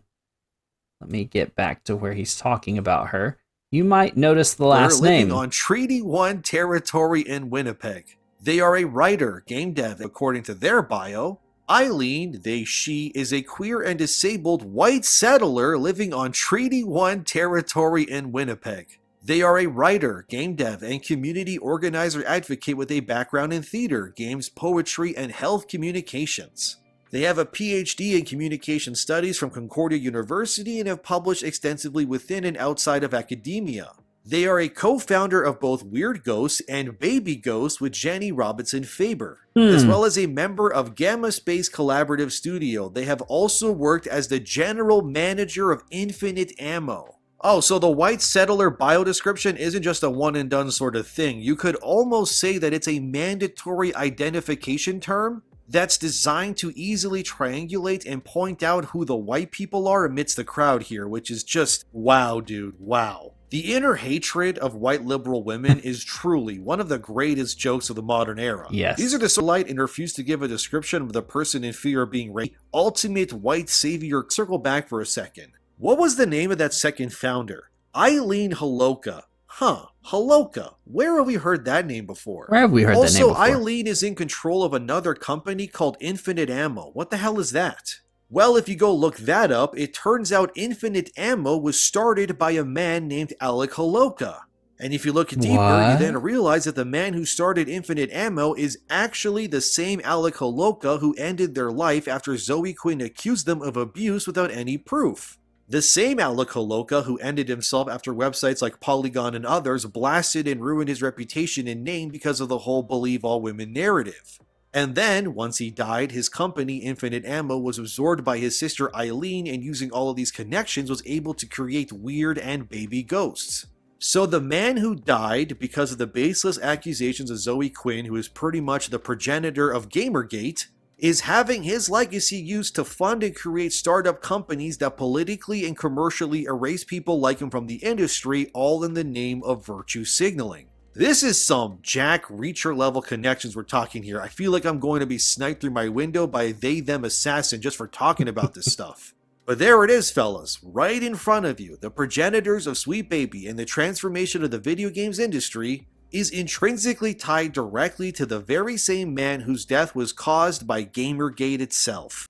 let me get back to where he's talking about her. You might notice the last They're living name. on Treaty 1 territory in Winnipeg. They are a writer, game dev, according to their bio. Eileen, she is a queer and disabled white settler living on Treaty 1 territory in Winnipeg. They are a writer, game dev, and community organizer advocate with a background in theater, games, poetry, and health communications. They have a PhD in communication studies from Concordia University and have published extensively within and outside of academia. They are a co-founder of both Weird Ghosts and Baby Ghosts with Jenny Robinson Faber, as well as a member of Gamma Space Collaborative Studio. They have also worked as the general manager of Infinite Ammo. Oh, so the white settler bio description isn't just a one and done sort of thing. You could almost say that it's a mandatory identification term that's designed to easily triangulate and point out who the white people are amidst the crowd here, which is just wow, dude, wow. The inner hatred of white liberal women is truly one of the greatest jokes of the modern era. Yes. These are so light and refuse to give a description of the person in fear of being raped. Ultimate white savior. Circle back for a second. What was the name of that second founder? Eileen Holowka. Holowka. Where have we heard that name before? Where have we heard that name Also, before? Eileen is in control of another company called Infinite Ammo. What the hell is that? Well, if you go look that up, it turns out Infinite Ammo was started by a man named Alec Holowka. And if you look deeper, you then realize that the man who started Infinite Ammo is actually the same Alec Holowka who ended their life after Zoe Quinn accused them of abuse without any proof. The same Alec Holowka who ended himself after websites like Polygon and others blasted and ruined his reputation and name because of the whole believe all women narrative. And then, once he died, his company, Infinite Ammo, was absorbed by his sister Eileen, and using all of these connections was able to create Weird and Baby Ghosts. So the man who died because of the baseless accusations of Zoe Quinn, who is pretty much the progenitor of Gamergate, is having his legacy used to fund and create startup companies that politically and commercially erase people like him from the industry, all in the name of virtue signaling. This is some Jack Reacher level connections we're talking here. I feel like I'm going to be sniped through my window by a they-them assassin just for talking about this stuff. But there it is, fellas, right in front of you. The progenitors of Sweet Baby and the transformation of the video games industry is intrinsically tied directly to the very same man whose death was caused by Gamergate itself.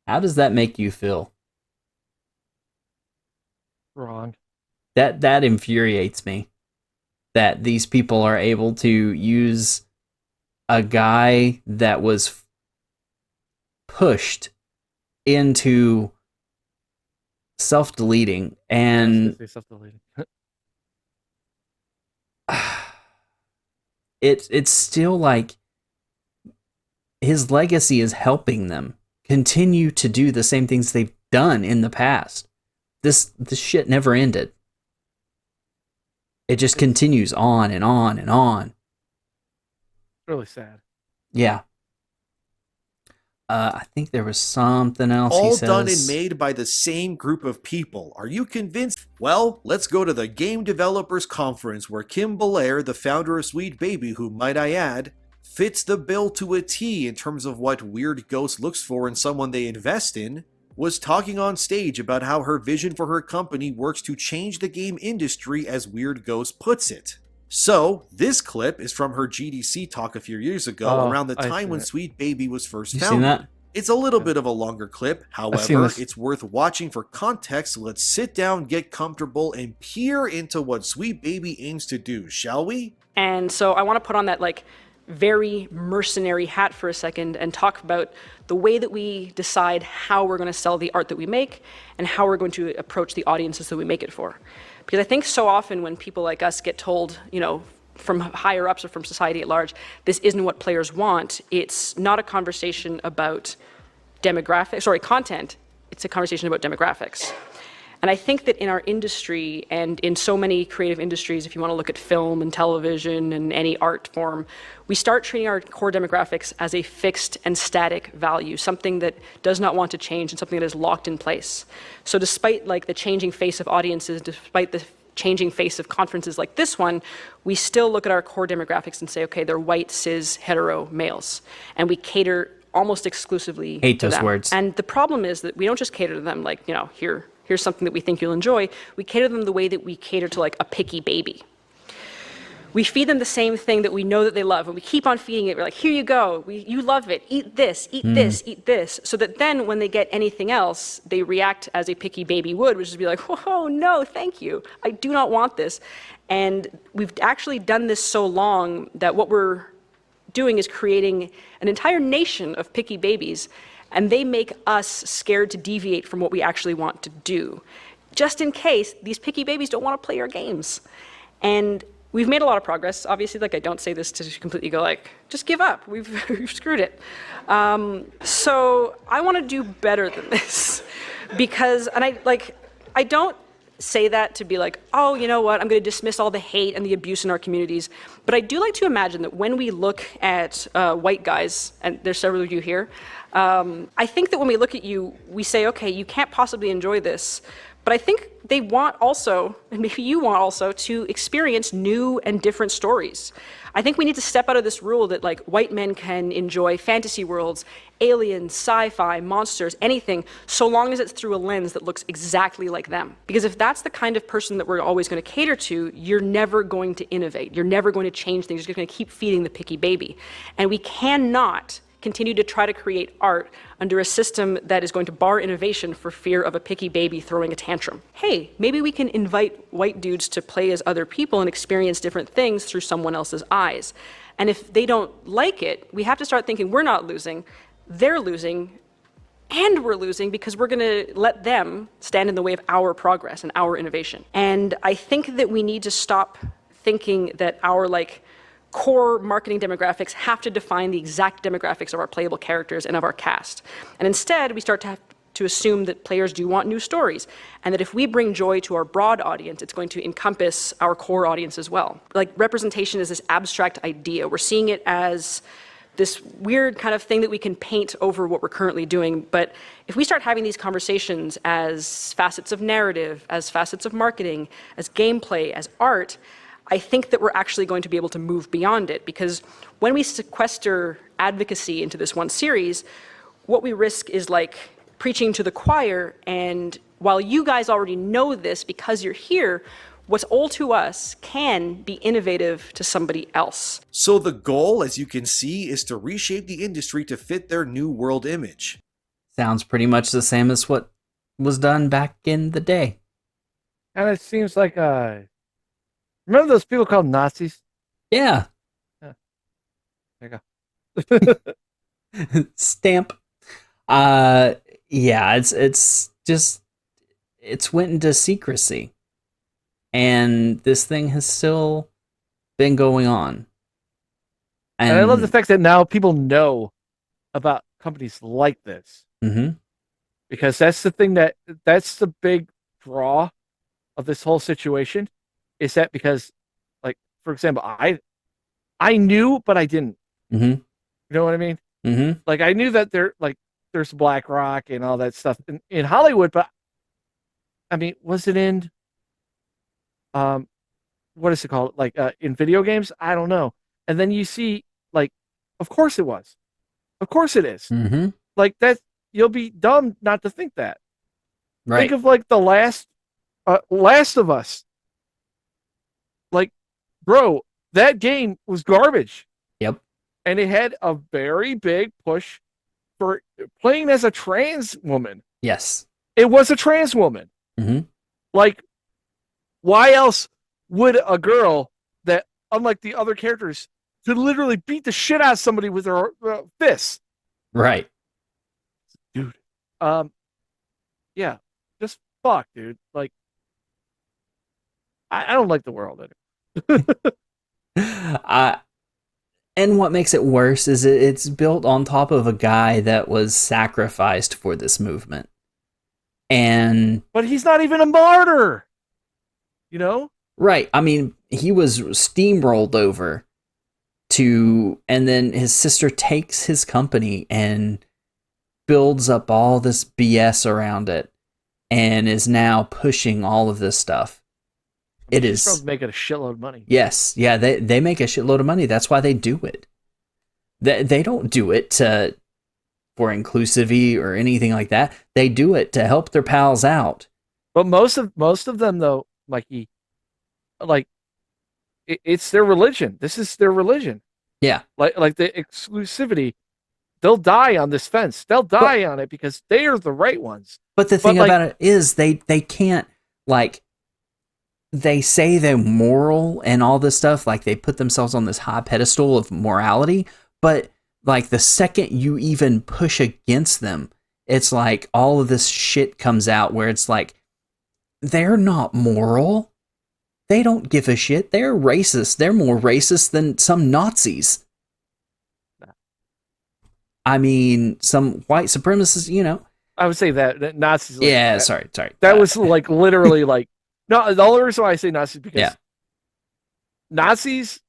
How does that make you feel? Wrong. That infuriates me. That these people are able to use a guy that was pushed into self-deleting and Self-deleting. it's still like his legacy is helping them continue to do the same things they've done in the past. This shit never ended. It just continues on and on and on. Really sad. Yeah. I think there was something else he All says. done and made by the same group of people. Are you convinced? Well, let's go to the Game Developers Conference where Kim Belair, the founder of Sweet Baby, who might I add, fits the bill to a T in terms of what Weird Ghost looks for in someone they invest in, was talking on stage about how her vision for her company works to change the game industry as Weird Ghost puts it. So, this clip is from her GDC talk a few years ago, around the time when Sweet Baby was first You founded. seen that? It's a little bit of a longer clip, however, it's worth watching for context. Let's sit down, get comfortable, and peer into what Sweet Baby aims to do, shall we? And so I want to put on that, like, very mercenary hat for a second and talk about the way that we decide how we're going to sell the art that we make and how we're going to approach the audiences that we make it for. Because I think so often when people like us get told, from higher ups or from society at large, this isn't what players want, it's not a conversation about content, it's a conversation about demographics. And I think that in our industry and in so many creative industries, if you want to look at film and television and any art form, we start treating our core demographics as a fixed and static value, something that does not want to change and something that is locked in place. So despite the changing face of audiences, despite the changing face of conferences like this one, we still look at our core demographics and say, okay, they're white, cis, hetero males. And we cater almost exclusively Hate to those them. words. And the problem is that we don't just cater to them here's something that we think you'll enjoy. We cater to them the way that we cater to a picky baby. We feed them the same thing that we know that they love, and we keep on feeding it. We're like, here you go, you love it, eat this, eat this, eat this. So that then when they get anything else, they react as a picky baby would, which is be like, whoa, no, thank you. I do not want this. And we've actually done this so long that what we're doing is creating an entire nation of picky babies, and they make us scared to deviate from what we actually want to do, just in case these picky babies don't want to play our games. And we've made a lot of progress. Obviously, I don't say this to completely go just give up. We've screwed it. So I want to do better than this, because, and I don't say that to be oh, you know what, I'm going to dismiss all the hate and the abuse in our communities. But I do like to imagine that when we look at white guys, and there's several of you here, I think that when we look at you, we say, okay, you can't possibly enjoy this. But I think they want also, and maybe you want also, to experience new and different stories. I think we need to step out of this rule that white men can enjoy fantasy worlds, aliens, sci-fi, monsters, anything, so long as it's through a lens that looks exactly like them. Because if that's the kind of person that we're always going to cater to, you're never going to innovate. You're never going to change things. You're just going to keep feeding the picky baby. And we cannot continue to try to create art under a system that is going to bar innovation for fear of a picky baby throwing a tantrum. Hey, maybe we can invite white dudes to play as other people and experience different things through someone else's eyes. And if they don't like it, we have to start thinking we're not losing, they're losing, and we're losing because we're going to let them stand in the way of our progress and our innovation. And I think that we need to stop thinking that our core marketing demographics have to define the exact demographics of our playable characters and of our cast. And instead, we start to have to assume that players do want new stories, and that if we bring joy to our broad audience, it's going to encompass our core audience as well. Representation is this abstract idea. We're seeing it as this weird kind of thing that we can paint over what we're currently doing. But if we start having these conversations as facets of narrative, as facets of marketing, as gameplay, as art, I think that we're actually going to be able to move beyond it, because when we sequester advocacy into this one series, what we risk is preaching to the choir, and while you guys already know this because you're here, what's old to us can be innovative to somebody else. So the goal, as you can see, is to reshape the industry to fit their new world image. Sounds pretty much the same as what was done back in the day. And it seems like remember those people called Nazis? Yeah. There you go. Stamp. Yeah, it's just went into secrecy. And this thing has still been going on. And I love the fact that now people know about companies like this. Mm-hmm. Because that's the thing that's the big draw of this whole situation. Is that because, for example, I knew, but I didn't. Mm-hmm. You know what I mean? Mm-hmm. I knew that there's BlackRock and all that stuff in Hollywood, but I mean, was it in, what is it called? In video games? I don't know. And then you see, of course it was. Of course it is. Mm-hmm. That, you'll be dumb not to think that. Right. Think of the Last of Us. Bro, that game was garbage. Yep. And it had a very big push for playing as a trans woman. Yes. It was a trans woman. Mm-hmm. Why else would a girl that, unlike the other characters, to literally beat the shit out of somebody with their fists. Right. Dude. Yeah. Just fuck, dude. Like, I don't like the world anymore. And what makes it worse is it's built on top of a guy that was sacrificed for this movement. But he's not even a martyr. You know? Right. I mean, he was steamrolled over and then his sister takes his company and builds up all this BS around it and is now pushing all of this stuff. It is probably making a shitload of money. Yes. Yeah, they make a shitload of money. That's why they do it. They don't do it for inclusivity or anything like that. They do it to help their pals out. But most of them, though, Mikey, like it's their religion. This is their religion. Yeah. Like the exclusivity, they'll die on this fence. They'll die on it because they are the right ones. But the thing about it is they can't, like, they say they're moral and all this stuff, like they put themselves on this high pedestal of morality, but like the second you even push against them, it's like all of this shit comes out where it's like, they're not moral. They don't give a shit. They're racist. They're more racist than some Nazis. I mean, some white supremacists, you know. I would say that Nazis. Like, yeah, sorry. That was like literally like, no, the only reason why I say Nazis is because Nazis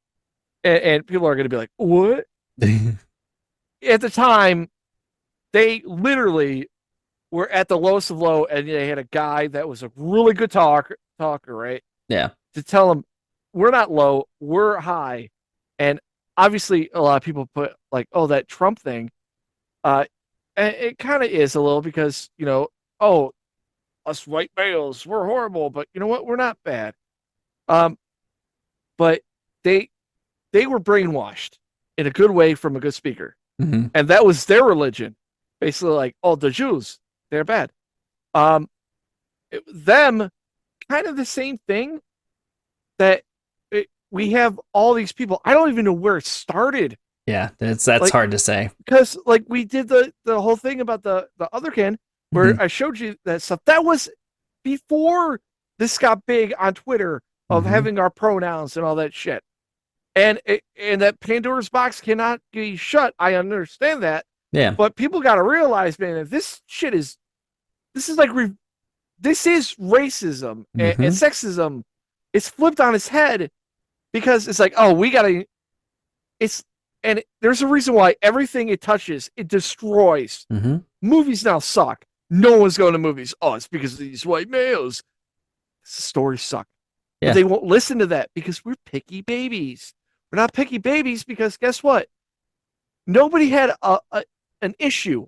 and people are going to be like, what? At the time, they literally were at the lowest of low, and they had a guy that was a really good talker, right? Yeah. To tell them, we're not low, we're high. And obviously, a lot of people put like, oh, that Trump thing. And it kind of is a little because, you know, oh, us white males, we're horrible, but you know what? We're not bad. But they were brainwashed in a good way from a good speaker. Mm-hmm. And that was their religion. Basically like, oh, the Jews, they're bad. Them, kind of the same thing that we have all these people. I don't even know where it started. Yeah, that's like, hard to say. Because like we did the whole thing about the otherkin where I showed you that stuff. That was before this got big on Twitter of having our pronouns and all that shit. And that Pandora's box cannot be shut. I understand that. Yeah. But people got to realize, man, if this shit is, this is racism and sexism. It's flipped on its head because it's like, oh, there's a reason why everything it touches, it destroys. Movies now suck. No one's going to movies. Oh, it's because of these white males. Stories suck. Yeah. But they won't listen to that because we're picky babies. We're not picky babies because guess what? Nobody had an issue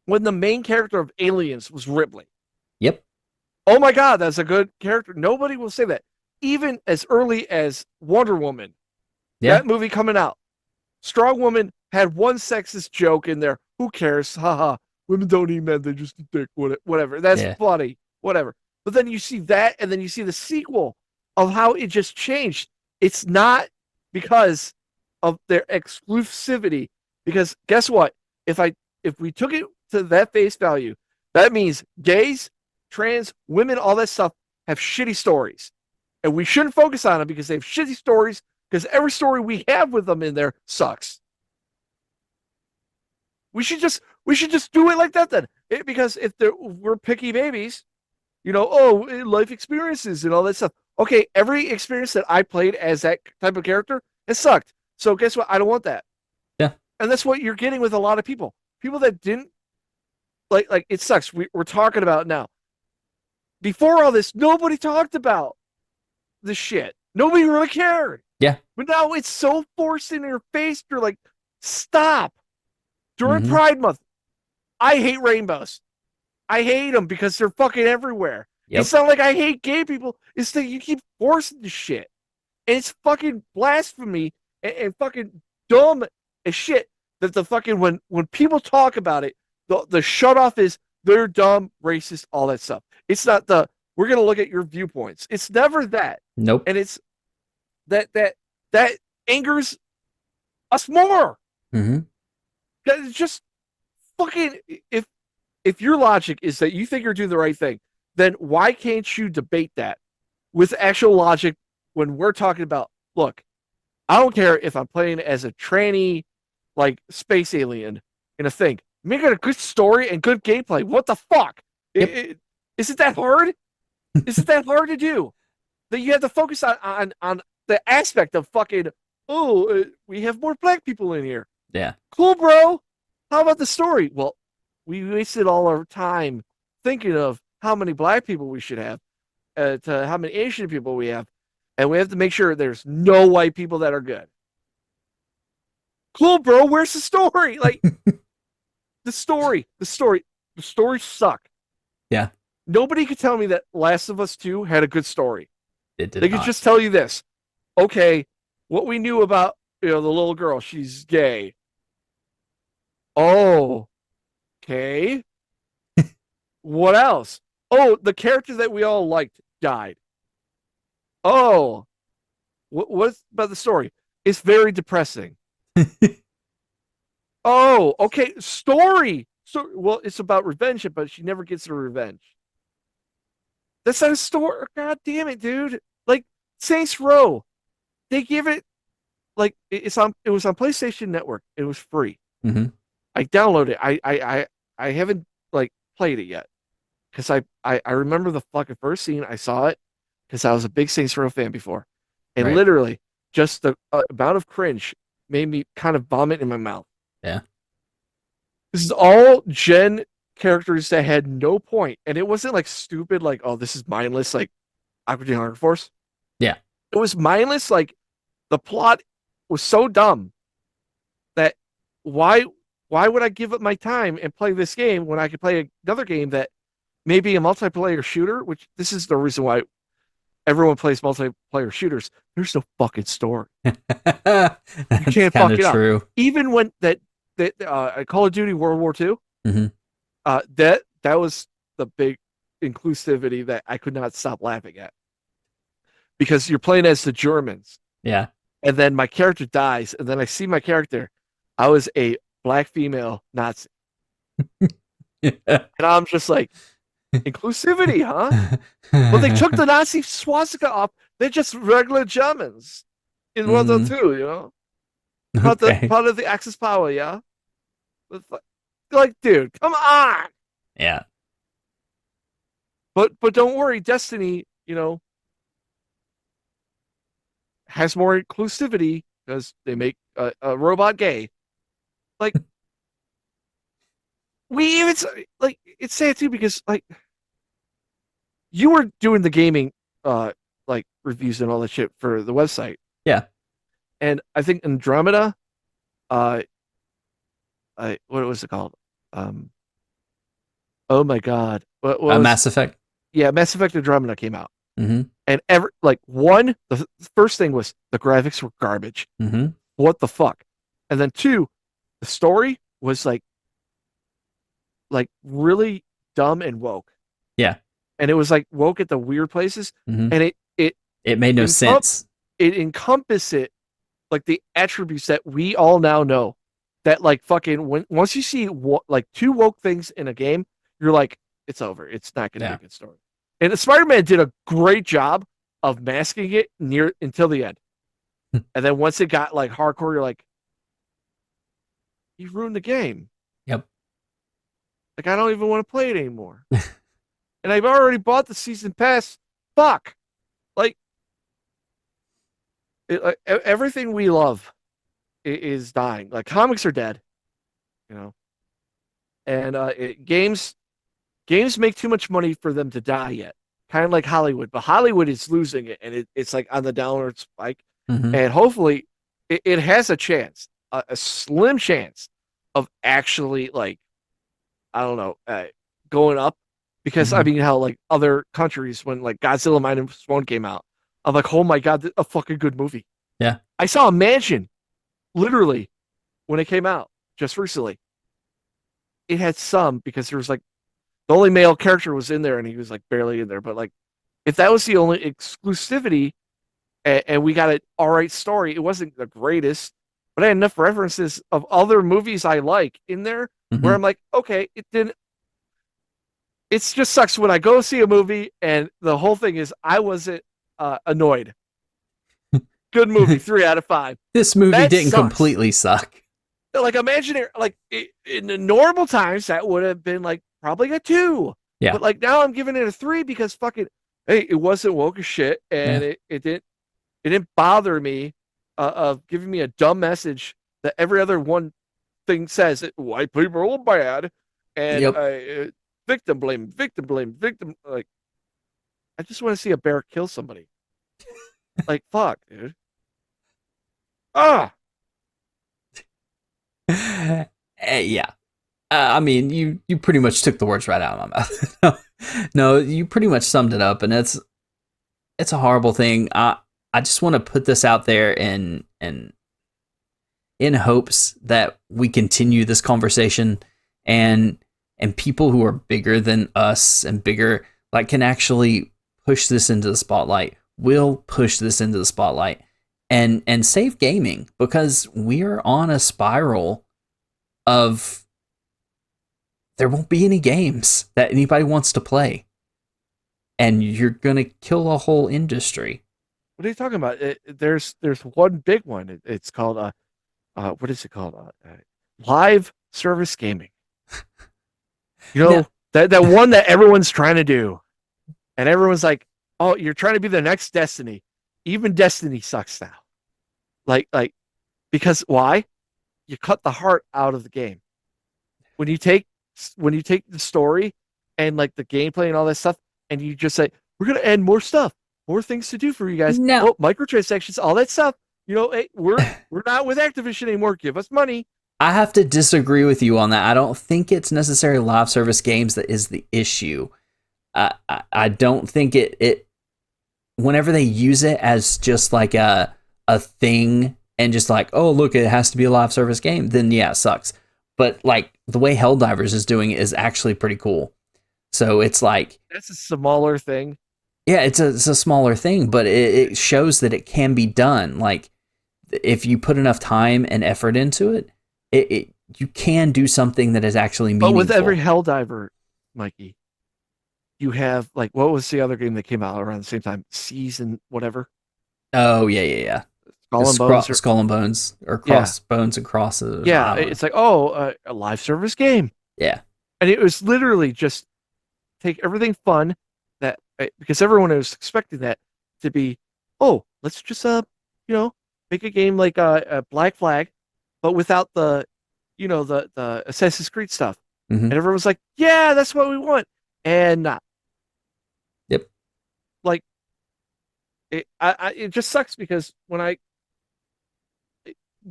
when the main character of Aliens was Ripley. Yep. Oh my God, that's a good character. Nobody will say that. Even as early as Wonder Woman, that movie coming out, Strong Woman had one sexist joke in there. Who cares? Haha. Women don't eat men. They just eat dick. Whatever. That's funny. Whatever. But then you see that, and then you see the sequel of how it just changed. It's not because of their exclusivity. Because guess what? If we took it to that face value, that means gays, trans, women, all that stuff have shitty stories. And we shouldn't focus on them because they have shitty stories because every story we have with them in there sucks. We should just do it like that then. Because if we're picky babies, you know, life experiences and all that stuff. Okay, every experience that I played as that type of character, it sucked. So guess what? I don't want that. Yeah. And that's what you're getting with a lot of people. People that didn't like it sucks. We're talking about now. Before all this, nobody talked about the shit. Nobody really cared. Yeah. But now it's so forced in your face. You're like, stop. During Pride Month, I hate rainbows. I hate them because they're fucking everywhere. Yep. It's not like I hate gay people. It's that you keep forcing the shit. And it's fucking blasphemy and fucking dumb as shit that the fucking, when people talk about it, the shut off is they're dumb, racist, all that stuff. It's not we're going to look at your viewpoints. It's never that. Nope. And it's that angers us more. Mm-hmm. That is just fucking. If your logic is that you think you're doing the right thing, then why can't you debate that with actual logic when we're talking about, look, I don't care if I'm playing as a tranny, like space alien in a thing. Make it a good story and good gameplay. What the fuck? Yep. Is it that hard? Is it that hard to do? That you have to focus on the aspect of fucking, we have more black people in here. Yeah. Cool, bro. How about the story? Well, we wasted all our time thinking of how many black people we should have, to how many Asian people we have, and we have to make sure there's no white people that are good. Cool, bro. Where's the story? Like, the story suck. Yeah. Nobody could tell me that Last of Us 2 had a good story. It did They not. could just tell you this. Okay, what we knew about, the little girl, she's gay. Oh, okay. What else? Oh, the character that we all liked died. Oh, what's about the story? It's very depressing. Oh, okay. Story. So, well, it's about revenge, but she never gets her revenge. That's not a story. God damn it, dude. Like Saints Row, they give it like it was on PlayStation Network. It was free. Mm-hmm. I downloaded it. I haven't like played it yet because I remember the fucking first scene. I saw it because I was a big Saints Row fan before, and Right. literally just the amount of cringe made me kind of vomit in my mouth. Yeah. This is all gen characters that had no point, and it wasn't like stupid, like, oh, this is mindless, like Aqua Teen Hunger Force. Yeah. It was mindless, like the plot was so dumb that why would I give up my time and play this game when I could play another game that may be a multiplayer shooter, which this is the reason why everyone plays multiplayer shooters. There's no fucking story. You can't fuck it true. up. Even when that Call of Duty World War II, Mm-hmm. that was the big inclusivity that I could not stop laughing at. Because you're playing as the Germans. Yeah. And then my character dies, and then I see my character. I was a black female Nazi. And I'm just like, inclusivity, huh? Well, they took the Nazi swastika off. They're just regular Germans in World War II, you know? Part of the Axis power, yeah? Like, dude, come on. Yeah. But don't worry, Destiny, has more inclusivity because they make a robot gay. Like, we even like it's sad too because like you were doing the gaming like reviews and all that shit for the website. Yeah. And I think Andromeda, what was it called? Oh my god, what was Mass Effect. Yeah, Mass Effect Andromeda came out. Mm-hmm. And the first thing was the graphics were garbage. Mm-hmm. What the fuck? And then two, the story was like really dumb and woke. Yeah. And it was like woke at the weird places. Mm-hmm. And it made no sense. It encompassed it like the attributes that we all now know. That like fucking once you see like two woke things in a game, you're like, it's over. It's not gonna be a good story. And Spider-Man did a great job of masking it until the end. And then once it got like hardcore, you're like, you ruined the game. Yep. Like, I don't even want to play it anymore. And I've already bought the season pass. Fuck. Like, everything we love is dying. Like, comics are dead, and games make too much money for them to die yet. Kind of like Hollywood, but Hollywood is losing it, and it's like on the downward spike. Mm-hmm. And hopefully, it has a chance, a slim chance of actually like, I don't know, going up. Because I mean, how like other countries when like Godzilla Minus One came out, I'm like, oh my god, a fucking good movie. Yeah, I saw a mansion, literally, when it came out just recently. It had some because there was like the only male character was in there and he was like barely in there. But like, if that was the only exclusivity, and we got an all right story, it wasn't the greatest, but I had enough references of other movies I like in there where I'm like, okay, it didn't. It just sucks when I go see a movie and the whole thing is I wasn't annoyed. Good movie, 3 out of 5. This movie That didn't sucks. completely suck. Like imaginary, like in the normal times that would have been like probably a 2. Yeah. But like now I'm giving it a 3 because fucking hey, it wasn't woke as shit and Yeah. it didn't bother me of giving me a dumb message that every other one thing says white people are bad and Yep. victim blame. Like I just want to see a bear kill somebody. Like fuck, dude. Ah. Yeah. I mean, you pretty much took the words right out of my mouth. No, you pretty much summed it up, and it's a horrible thing. I just want to put this out there and in hopes that we continue this conversation and people who are bigger than us and bigger like can actually push this into the spotlight. Will push this into the spotlight and save gaming, because we are on a spiral of there won't be any games that anybody wants to play, and you're gonna kill a whole industry. What are you talking about? There's one big one. It's called what is it called? Live service gaming. You know, that one that everyone's trying to do, and everyone's like, "Oh, you're trying to be the next Destiny." Even Destiny sucks now. Like because why? You cut the heart out of the game. When you take the story and like the gameplay and all that stuff, and you just say, "We're gonna add more stuff, more things to do for you guys." No. Oh, microtransactions, all that stuff. You know, hey, we're not with Activision anymore. Give us money. I have to disagree with you on that. I don't think it's necessarily live service games that is the issue. I don't think it whenever they use it as just like a thing and just like, oh look, it has to be a live service game, then yeah, it sucks. But like the way Helldivers is doing it is actually pretty cool. So it's like that's a smaller thing. Yeah, it's a smaller thing, but it shows that it can be done. Like if you put enough time and effort into it, you can do something that is actually meaningful. But with every Helldiver, Mikey, you have like what was the other game that came out around the same time? Season whatever. Oh yeah. Skull and Bones or Bones and Crosses. Yeah, it's like a live service game. Yeah, and it was literally just take everything fun that because everyone was expecting that to be, oh, let's just make a game like a Black Flag, but without the the Assassin's Creed stuff. And everyone was like, yeah, that's what we want, and not. Yep. Like it just sucks because when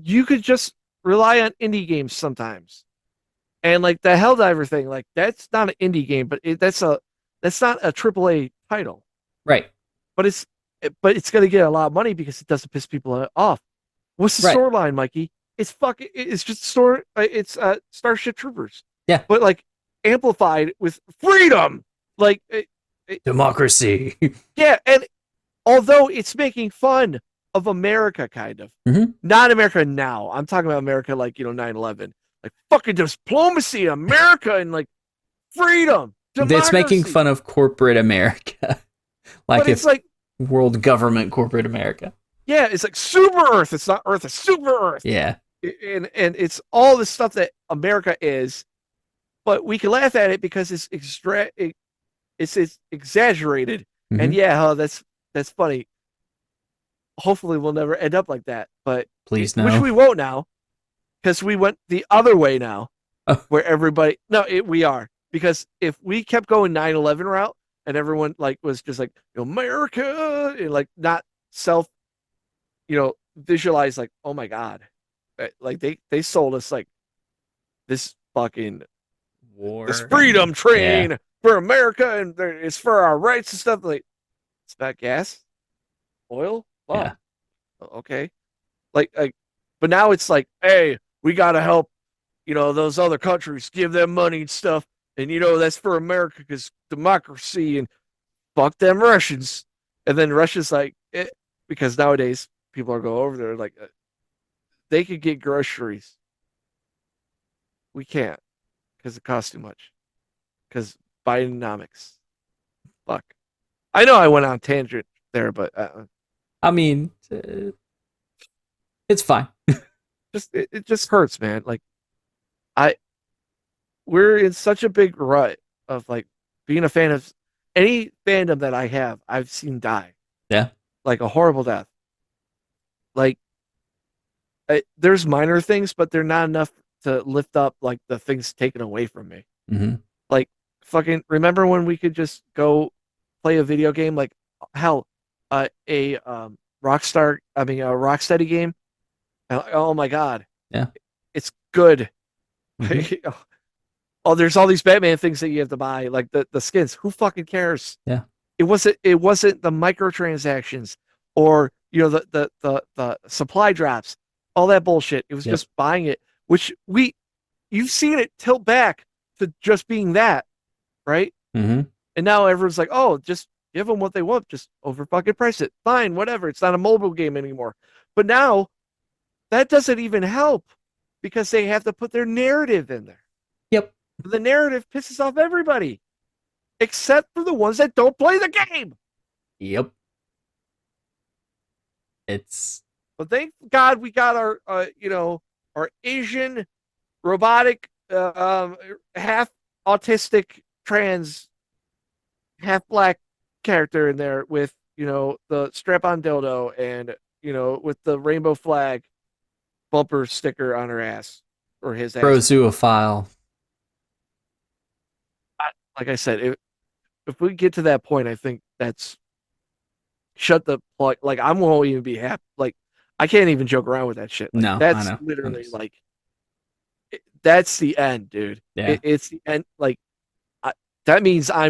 you could just rely on indie games sometimes. And like the Helldiver thing, like that's not an indie game, but that's not a AAA title. Right. But it's going to get a lot of money because it doesn't piss people off. What's the storyline, Mikey? It's just Starship Troopers. Yeah. But like amplified with freedom. Like democracy. Yeah, and although it's making fun of America kind of. Not America now. I'm talking about America like, 9/11. Like fucking diplomacy, America, and like freedom. Democracy. It's making fun of corporate America. It's like world government corporate America. Yeah, it's like Super Earth. It's not Earth, it's Super Earth. Yeah. And it's all the stuff that America is, but we can laugh at it because it's exaggerated. And yeah, that's funny. Hopefully we'll never end up like that. But please no. Which we won't now. Because we went the other way now, where everybody. No, we are, because if we kept going 9/11 route and everyone like was just like America and like not self, visualize like, oh my god, like they sold us like this fucking war, this freedom train for America and it's for our rights and stuff. Like it's about gas, oil, yeah, okay, like. But now it's like, hey, we got to help, those other countries, give them money and stuff. And, that's for America because democracy and fuck them Russians. And then Russia's like, because nowadays people are going over there like, they could get groceries. We can't because it costs too much. Because Bidenomics. Fuck. I know I went on a tangent there, but I mean, it's fine. it just hurts, man. Like we're in such a big rut of like being a fan of any fandom that I have, I've seen die. Yeah. Like a horrible death. Like there's minor things, but they're not enough to lift up like the things taken away from me. Mm-hmm. Like fucking remember when we could just go play a video game? Like hell, a Rocksteady game. Oh my god. Yeah. It's good. Mm-hmm. Oh, there's all these Batman things that you have to buy, like the skins. Who fucking cares? Yeah. It wasn't the microtransactions or the supply drops, all that bullshit. It was just buying it, which you've seen it tilt back to just being that, right? Mm-hmm. And now everyone's like, oh, just give them what they want, just over fucking price it. Fine, whatever. It's not a mobile game anymore. But now that doesn't even help because they have to put their narrative in there. Yep. The narrative pisses off everybody, except for the ones that don't play the game. Yep. But thank God we got our, our Asian robotic, half autistic, trans, half black character in there with, the strap-on dildo and, with the rainbow flag bumper sticker on her ass or his ass. Prozoophile. Like I said, if we get to that point, I think that's shut the plug. Like I won't even be happy. Like I can't even joke around with that shit. Like, No, that's I know. literally like that's the end, dude. Yeah. It's the end. Like that means I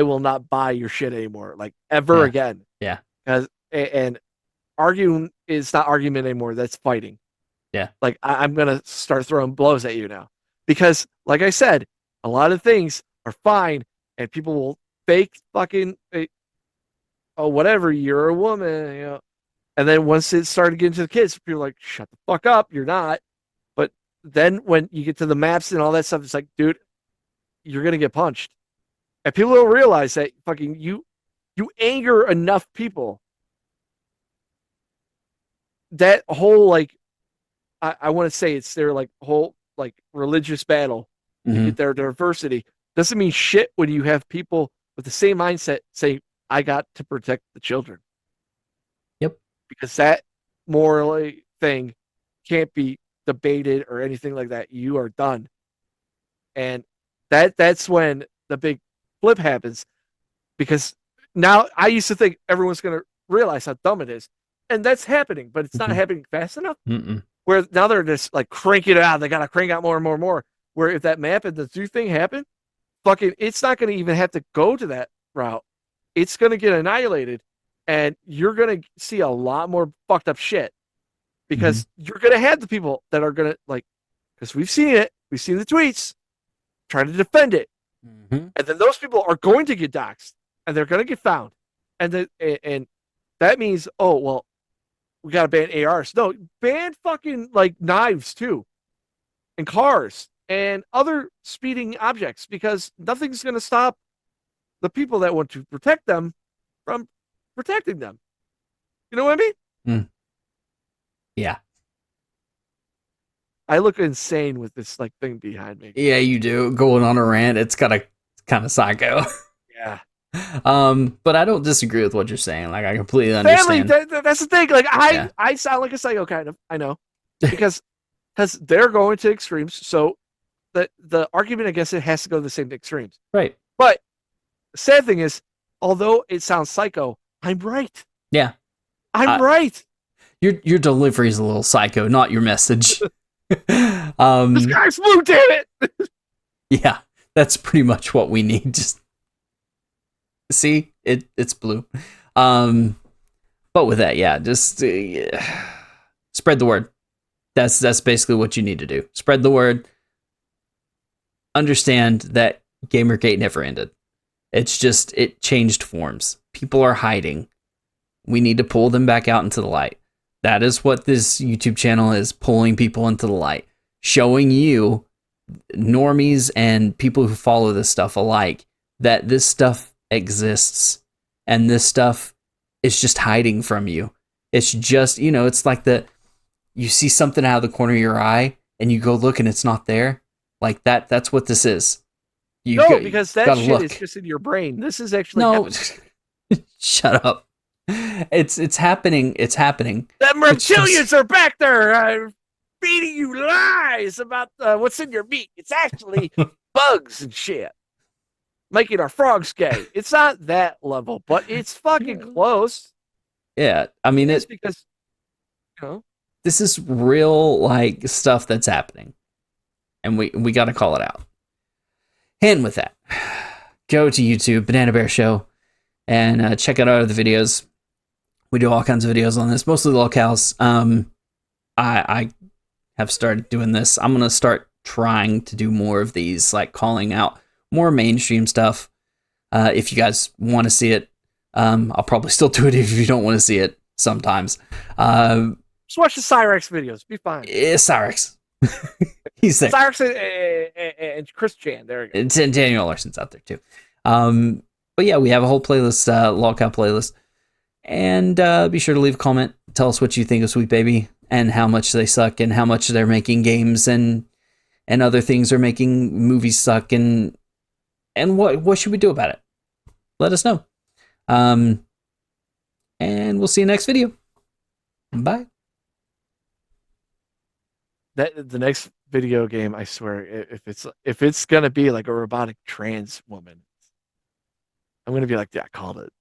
will not buy your shit anymore. Like ever again. Yeah. And arguing is not argument anymore. That's fighting. Yeah. Like I'm gonna start throwing blows at you now because, like I said, a lot of things are fine, and people will fake fucking, whatever. You're a woman, And then once it started getting to the kids, people are like, "Shut the fuck up, you're not." But then when you get to the maps and all that stuff, it's like, dude, you're gonna get punched, and people don't realize that fucking you anger enough people. That whole like, I want to say it's their like whole like religious battle. To get their diversity doesn't mean shit when you have people with the same mindset say, I got to protect the children. Yep. Because that morally thing can't be debated or anything like that. You are done. And that's when the big flip happens. Because now I used to think everyone's going to realize how dumb it is. And that's happening, but it's not happening fast enough. Mm-mm. Where now they're just like cranking it out. They got to crank out more and more and more. Where if that map and the zoo thing happen, fucking, it's not going to even have to go to that route. It's going to get annihilated, and you're going to see a lot more fucked up shit because you're going to have the people that are going to like, because we've seen it, we've seen the tweets trying to defend it, and then those people are going to get doxxed, and they're going to get found, and that means, oh well, we got to ban ARs. No, ban fucking like knives too, and cars. And other speeding objects, because nothing's going to stop the people that want to protect them from protecting them. You know what I mean? Yeah. I look insane with this like thing behind me. Yeah, you do. Going on a rant, it's kind of psycho. Yeah. But I don't disagree with what you're saying. Like I completely understand. Family, that's the thing. Like I sound like a psycho kind of. I know because they're going to extremes. So the argument against it has to go to the same extremes. Right. But the sad thing is, although it sounds psycho, I'm right. Yeah. I'm right. Your delivery is a little psycho, not your message. This guy's blue, damn it. Yeah, that's pretty much what we need. Just see, it's blue. But with that, yeah, just spread the word. That's basically what you need to do. Spread the word. Understand that Gamergate never ended. It's just, it changed forms. People are hiding. We need to pull them back out into the light. That is what this YouTube channel is, pulling people into the light, showing you, normies and people who follow this stuff alike, that this stuff exists and this stuff is just hiding from you. It's just, it's like you see something out of the corner of your eye and you go look and it's not there. Like that's what this is. Because that shit look. is just in your brain. This is actually Shut up. It's happening. It's happening. The reptilians are back there feeding you lies about what's in your meat. It's actually bugs and shit. Making our frogs gay. It's not that level, but it's fucking close. Yeah. I mean, it's because, this is real, like, stuff that's happening. And we got to call it out. And with that, go to YouTube, Banana Bear Show, and check out our other videos. We do all kinds of videos on this, mostly locales. I have started doing this. I'm going to start trying to do more of these, like calling out more mainstream stuff. If you guys want to see it, I'll probably still do it if you don't want to see it sometimes. Just watch the Cyrex videos. Be fine. Cyrex. He's there. Cyrex and Chris Chan. There you go. And Daniel Larson's out there too. But yeah, we have a whole playlist, locale playlist. And be sure to leave a comment. Tell us what you think of Sweet Baby and how much they suck and how much they're making games and other things are making movies suck and what should we do about it? Let us know. And we'll see you next video. Bye. The next video game, I swear, if it's gonna be like a robotic trans woman, I'm gonna be like, yeah, I called it.